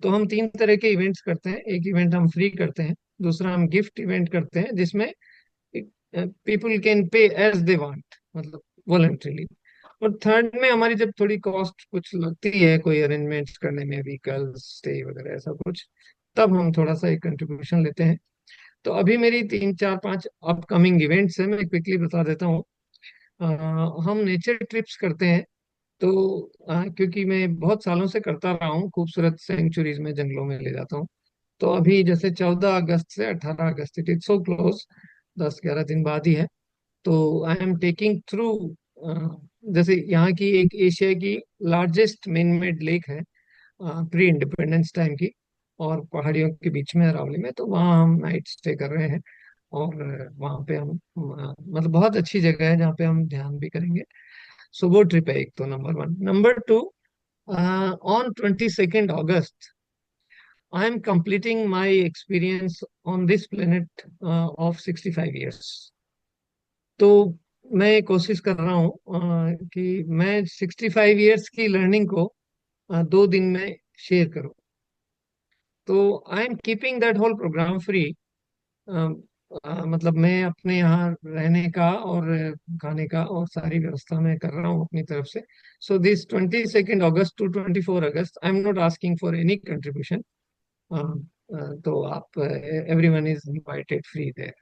तो हम तीन तरह के इवेंट्स करते हैं। एक इवेंट हम फ्री करते हैं, दूसरा हम गिफ्ट इवेंट करते हैं जिसमें people can pay as they want, मतलब वॉलंटरीली। और थर्ड में हमारी जब थोड़ी कॉस्ट कुछ लगती है कोई अरेंजमेंट्स करने में, व्हीकल्स, स्टे वगैरह ऐसा कुछ, तब हम थोड़ा सा एक कंट्रीब्यूशन लेते हैं। तो अभी मेरी तीन चार पांच अपकमिंग इवेंट्स हैं, मैं क्विकली बता देता हूँ। अ, हम नेचर ट्रिप्स करते हैं। तो क्योंकि मैं बहुत सालों से करता रहा हूँ, खूबसूरत सेंचुरीज में, जंगलों में ले जाता हूँ। तो अभी जैसे 14 अगस्त से 18 अगस्त, इट इज सो क्लोज, 10-11 दिन बाद ही है। तो आई एम टेकिंग थ्रू, जैसे यहाँ की एक एशिया की लार्जेस्ट मैन मेड लेक है, प्री इंडिपेंडेंस टाइम की, और पहाड़ियों के बीच में अरावली में। तो वहाँ हम नाइट स्टे कर रहे हैं। और वहाँ पे हम मतलब बहुत अच्छी जगह है जहाँ पे हम ध्यान भी करेंगे। सो वो ट्रिप है एक, तो number one. Number two, on 22nd August I am completing my experience on this planet of 65 years। तो मैं कोशिश कर रहा हूँ कि मैं 65 years की लर्निंग को 2 दिन में शेयर करूँ। तो I am keeping that whole program free. मतलब मैं अपने यहाँ रहने का और खाने का और सारी व्यवस्था मैं कर रहा हूँ अपनी तरफ से। So this 22nd August to 24 August I am not asking for any contribution. तो आप, everyone is invited free there.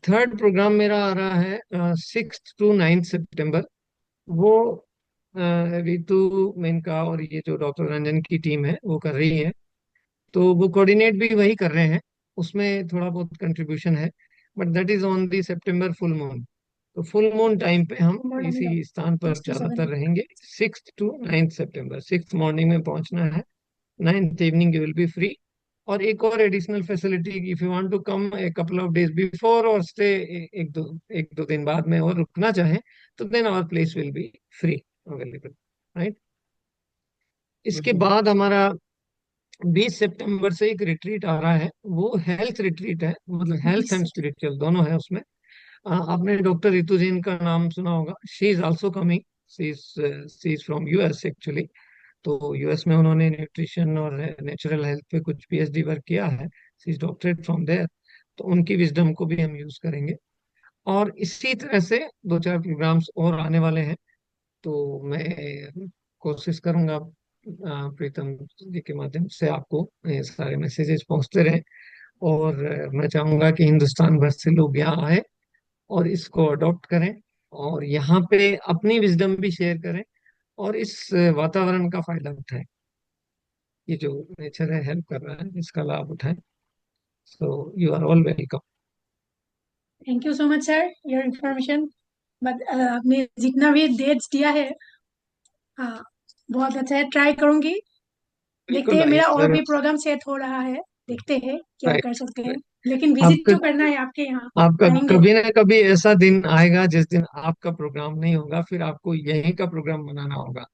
Third program मेरा आ रहा है 6th to 9th September। वो रितु मेनका और ये जो डॉक्टर रंजन की टीम है वो कर रही है। तो वो कोऑर्डिनेट भी वही कर रहे हैं, उसमें थोड़ा बहुत कंट्रीब्यूशन है। But that is on the September full moon. तो फुल मून टाइम पे हम मॉर्निंग इसी स्थान पर 6 to 7। ज्यादातर रहेंगे। 6th to 9th September, 6th morning में पहुंचना है, 9th evening you will be free. और एक और additional facility, if you want to come a couple of days before और स्टे एक दो दिन बाद में और रुकना चाहें, तो then our place will be free available, right. इसके बिल्कुल। बाद हमारा 20 सितंबर से एक रिट्रीट आ रहा है। वो हेल्थ रिट्रीट है, मतलब हेल्थ 20 एंड स्पिरिचुअल दोनों है उसमें। आपने डॉक्टर रितु जैन का नाम सुना होगा। She is also coming. She is from US actually. तो यूएस में उन्होंने न्यूट्रिशन और नेचुरल हेल्थ पे कुछ पीएचडी वर्क किया है। She is doctorate from there. तो उनकी विजडम को भी हम यूज करेंगे। और इसी तरह से दो चार प्रोग्राम्स और आने वाले हैं। तो मैं कोशिश करूंगा प्रीतम जी के माध्यम से आपको ये सारे मैसेजेस पहुंचते रहें। और मैं चाहूंगा कि हिंदुस्तान भर से लोग यहाँ आए और इसको अडॉप्ट करें, और यहाँ पे अपनी विजडम भी शेयर करें, और इस वातावरण का फायदा उठाएं। ये जो नेचर है हेल्प कर रहा है, इसका लाभ उठाएं। So you are all welcome. Thank you so much sir your information. But आपने जितना भी डेट्स दिया है, हाँ, बहुत अच्छा है, ट्राई करूंगी। देखते बिल्कुल हैं, आइए मेरा और सर। भी प्रोग्राम सेट हो रहा है, देखते हैं क्या राइट, कर सकते हैं। राइट। लेकिन विजिट आपका तो करना है आपके यहाँ, आपका आएंगे। कभी ना कभी ऐसा दिन आएगा जिस दिन आपका प्रोग्राम नहीं होगा, फिर आपको यहीं का प्रोग्राम बनाना होगा।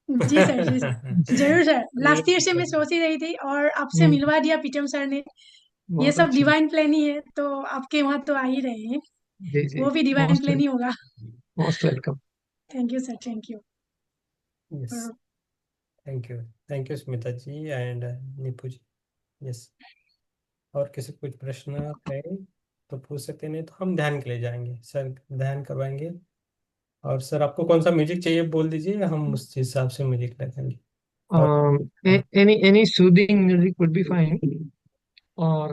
जी सर, जी सर, जरूर सर। लास्ट ईयर से मैं बिल्कुल। सोच ही रही थी और आपसे हम्म, मिलवा दिया पीटम सर ने। ये बहुत सब अच्छा। डिवाइन प्लान ही है, तो आपके वहाँ तो आ ही रहे हैं, जी जी, वो भी डिवाइन मोस्ट प्लान ही होगा। Most welcome. Thank you sir, thank you. Yes. Thank you. Thank you Smita ji and Nipu ji. Yes. और किसी को कुछ प्रश्न है तो पूछ सकते हैं, नहीं तो हम ध्यान के लिए जाएंगे, सर ध्यान करवाएंगे। और सर आपको कौन सा म्यूजिक चाहिए बोल दीजिए, हम उस हिसाब से म्यूजिक लगाएंगे। और हाँ। Any soothing music would be fine. और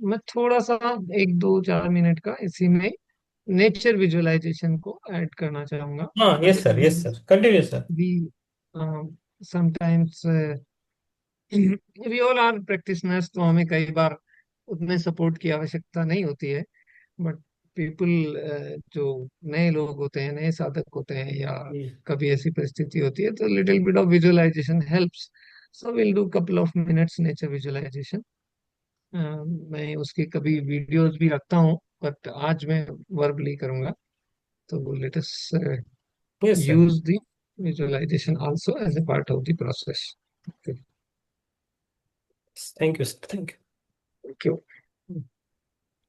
मैं थोड़ा सा 1-2-4 मिनट का इसी में नेचर विजुअलाइजेशन को ऐड करना चाहूंगा। हाँ, yes sir, yes sir, continue sir. We sometimes we all are practitioners, तो हमें कई बार उतने सपोर्ट की आवश्यकता नहीं होती है। बट पीपल, जो नए लोग होते हैं, नए साधक होते हैं, या कभी ऐसी परिस्थिति होती है, तो little bit of visualization helps. So will do couple of minutes nature visualization. मैं उसकी कभी वीडियोस भी रखता हूँ, बट आज मैं वर्बली करूंगा। तो let us yes sir. use the visualization also as a part of the process. Okay. Thank you sir, thank you. Thank you.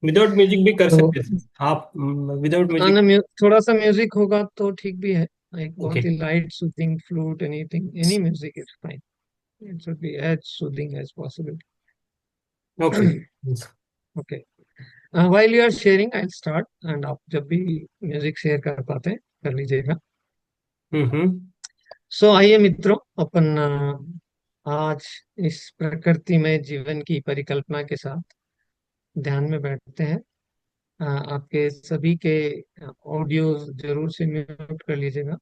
Without music भी कर तो सकते हैं आप, विदाउट गाना म्यूजिक। थोड़ा सा म्यूजिक होगा तो ठीक भी है। एक ओके। बहुत ही light soothing flute, anything, any music is fine. It should be as soothing as possible. Okay. Okay, while you are sharing I start, and आप जब भी म्यूजिक शेयर कर पाते हैं कर लीजिएगा। हम्म। सो आइए मित्रों, अपन आज इस प्रकृति में जीवन की परिकल्पना के साथ ध्यान में बैठते हैं। आपके सभी के ऑडियो जरूर से म्यूट कर लीजिएगा,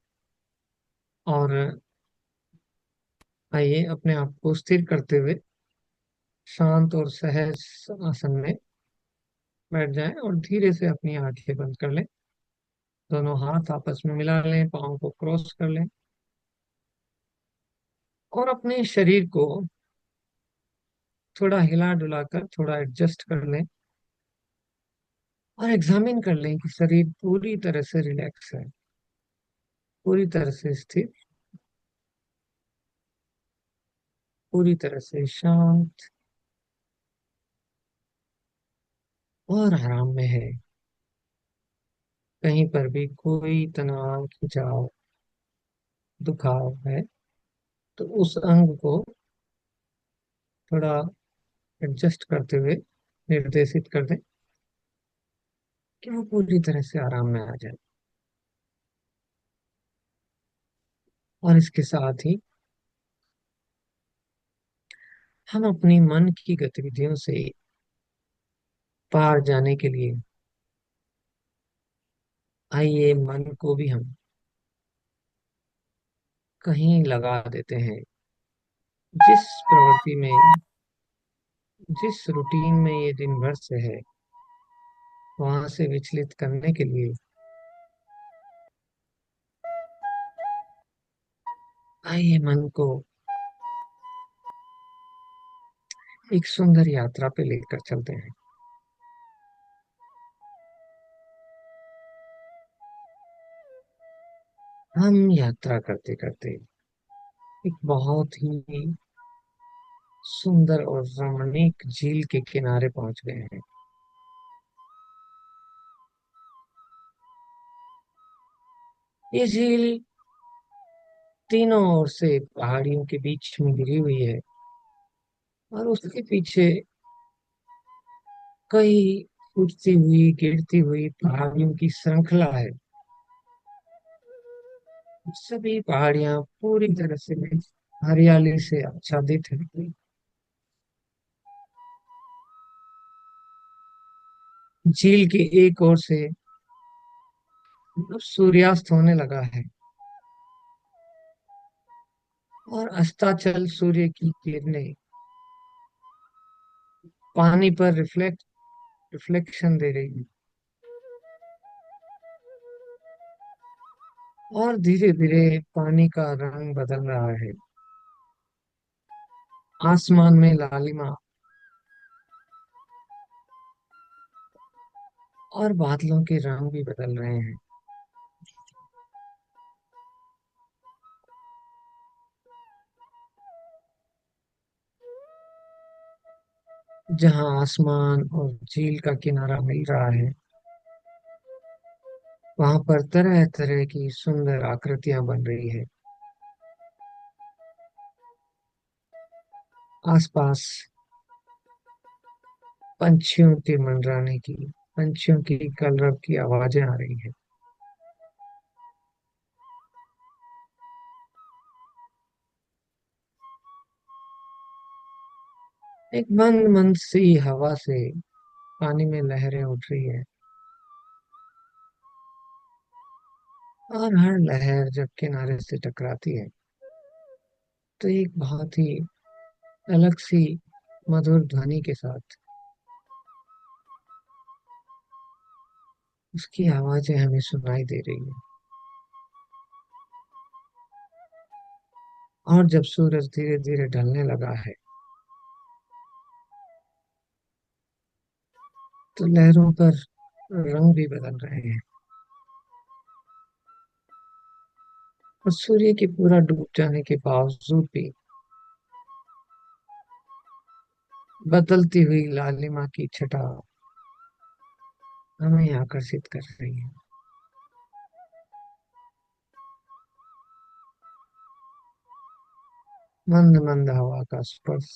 और आइए अपने आप को स्थिर करते हुए शांत और सहज आसन में बैठ जाएं और धीरे से अपनी आंखें बंद कर लें। दोनों हाथ आपस में मिला लें, पाँव को क्रॉस कर लें, और अपने शरीर को थोड़ा हिला डुला कर थोड़ा एडजस्ट कर लें, और एग्जामिन कर लें कि शरीर पूरी तरह से रिलैक्स है, पूरी तरह से स्थिर, पूरी तरह से शांत और आराम में है। कहीं पर भी कोई तनाव, खिंचाव, दुखाव है तो उस अंग को थोड़ा एडजस्ट करते हुए निर्देशित कर दें कि वो पूरी तरह से आराम में आ जाए। और इसके साथ ही हम अपनी मन की गतिविधियों से पार जाने के लिए आइए मन को भी हम कहीं लगा देते हैं। जिस प्रवृत्ति में, जिस रूटीन में ये दिन भर से है, वहां से विचलित करने के लिए आइए मन को एक सुंदर यात्रा पे लेकर चलते हैं। हम यात्रा करते करते एक बहुत ही सुंदर और रमणीक झील के किनारे पहुंच गए हैं। ये झील तीनों ओर से पहाड़ियों के बीच में गिरी हुई है, और उसके पीछे कई उठती हुई गिरती हुई पहाड़ियों की श्रृंखला है। सभी पहाड़ियां पूरी तरह से हरियाली से आच्छादित है। झील के एक ओर से सूर्यास्त होने लगा है, और अस्ताचल सूर्य की किरणें पानी पर रिफ्लेक्शन दे रही है, और धीरे धीरे पानी का रंग बदल रहा है। आसमान में लालिमा और बादलों के रंग भी बदल रहे हैं। जहां आसमान और झील का किनारा मिल रहा है, वहां पर तरह तरह की सुंदर आकृतियां बन रही है। आसपास पंछियों के मंडराने की, पंछियों की कलरव की आवाजें आ रही है। एक मंद मंद सी हवा से पानी में लहरें उठ रही है, और हर लहर जब किनारे से टकराती है तो एक बहुत ही अलग सी मधुर ध्वनि के साथ उसकी आवाजें हमें सुनाई दे रही है। और जब सूरज धीरे धीरे ढलने लगा है तो लहरों पर रंग भी बदल रहे हैं, और सूर्य के पूरा डूब जाने के बावजूद भी बदलती हुई लालिमा की छटा हमें आकर्षित कर रही है। मंद मंद हवा का स्पर्श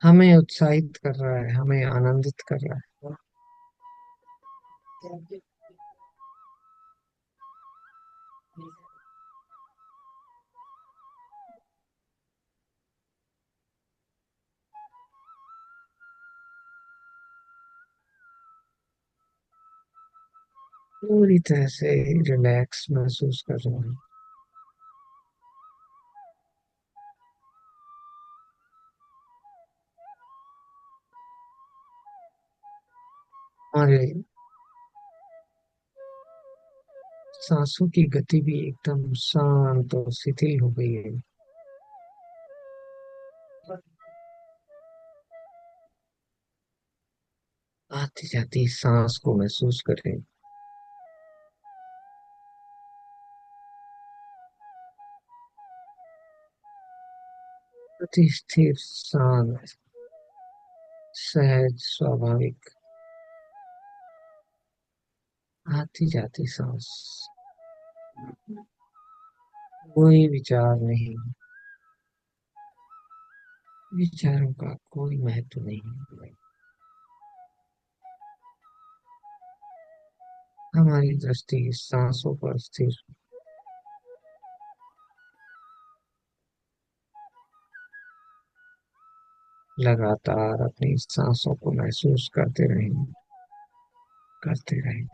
हमें उत्साहित कर रहा है, हमें आनंदित कर रहा है। पूरी तरह से रिलैक्स महसूस कर रहे हैं। हमारे सांसों की गति भी एकदम शांत और शिथिल हो गई है। आती जाती सांस को महसूस करें। अति स्थिर, शांत, सहज, स्वाभाविक आती जाती सांस। कोई विचार नहीं, विचारों का कोई महत्व नहीं। हमारी दृष्टि सांसों पर स्थिर, लगातार अपनी सांसों को महसूस करते रहें, करते रहें।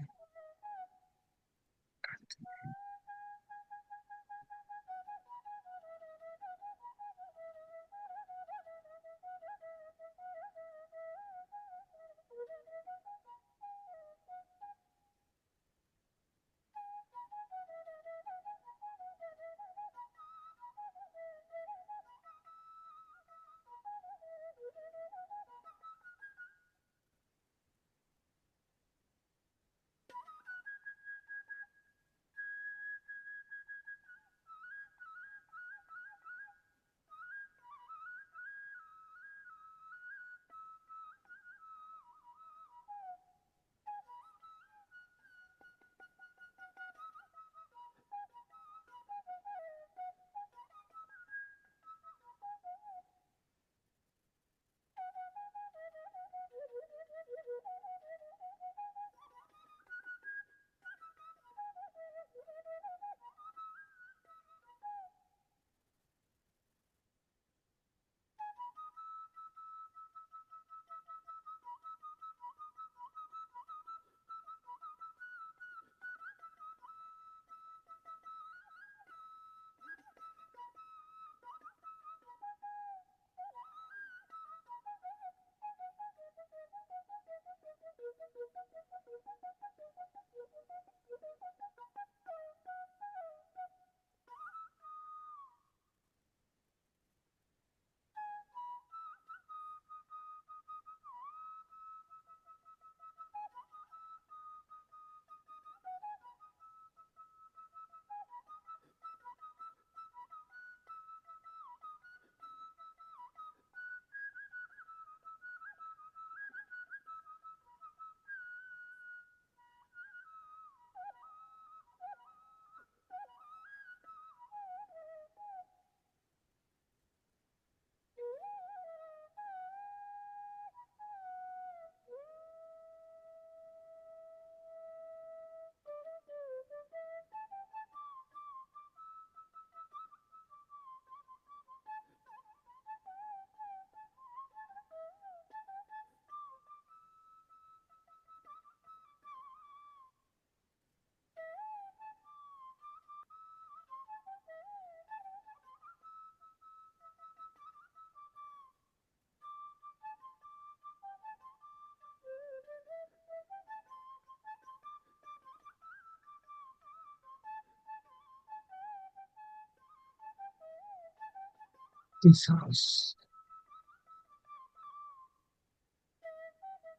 सांस,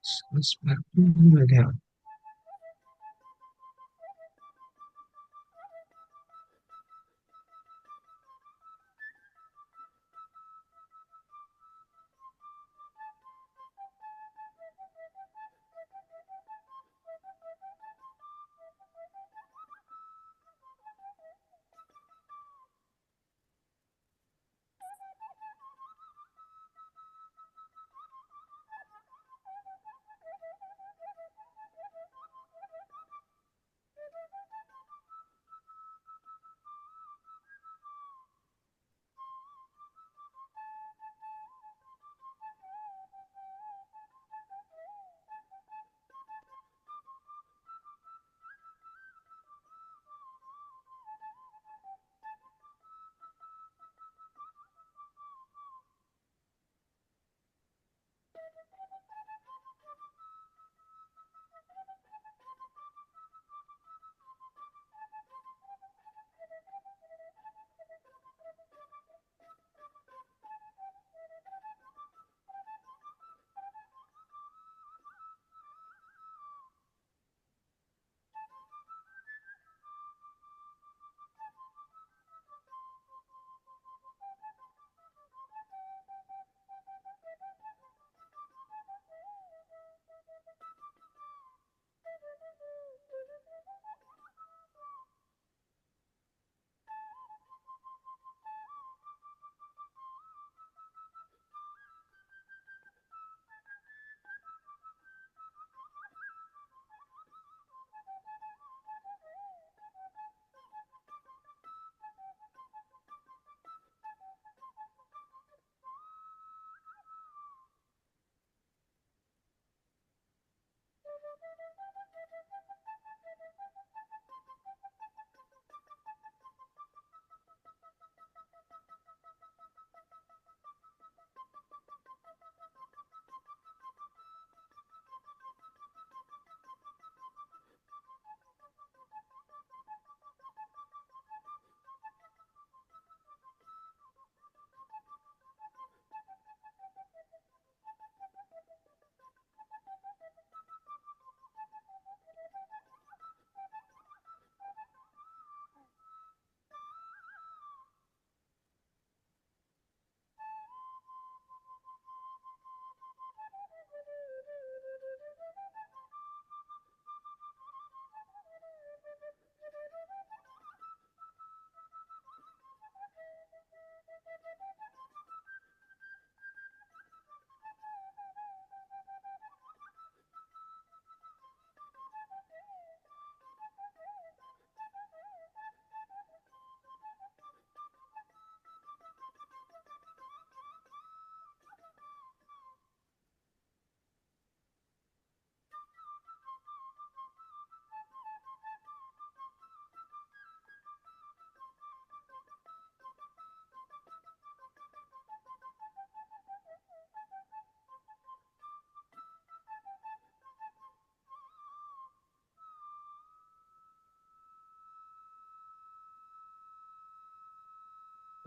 सांस पर पूरा ध्यान।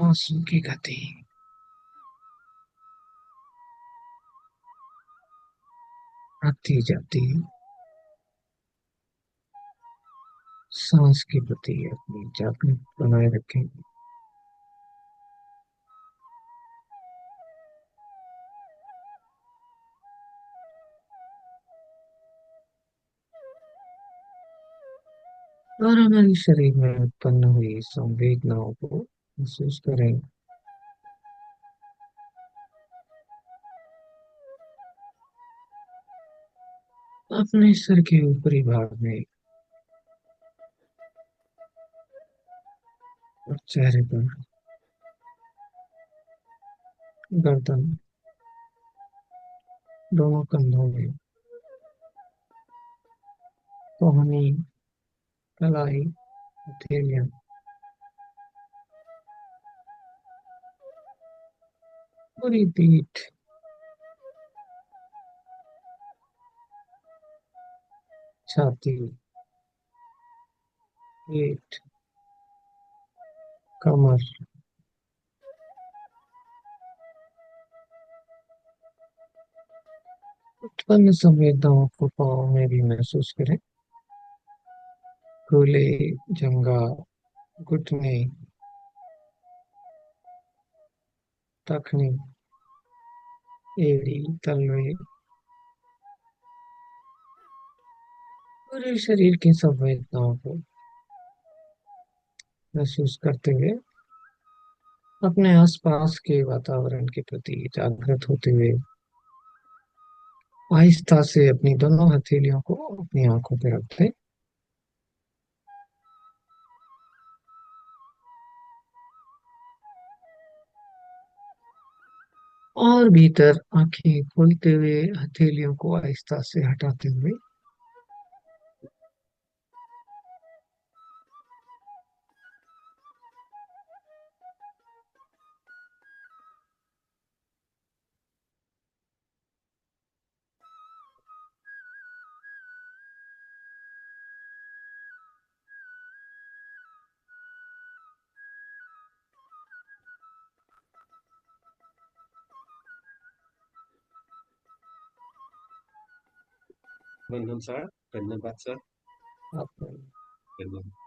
सांसों की गति आती जाती सांस के प्रति अपनी जागरूक बनाए रखें। और हमारे शरीर में उत्पन्न हुई संवेदनाओं को महसूस करें। अपने सर के ऊपरी भाग में और चेहरे पर, गर्दन, दोनों कंधों में, कोहनी, कलाई, हथेलियां, पूरी पीठ, छाती, पेट, कमर, उत्पन्न संवेदनाओं को पाँव में भी महसूस करें। गोले, जंघा, घुटने, टखने, एड़ी, तलवे, पूरे शरीर की संवेदनाओं को महसूस करते हुए अपने आसपास के वातावरण के प्रति जागृत होते हुए आहिस्ता से अपनी दोनों हथेलियों को अपनी आंखों पर रख दें और भीतर आंखें खोलते हुए हथेलियों को आहिस्ता से हटाते हुए बंधन सर, धन्यवाद सर, आप धन्यवाद।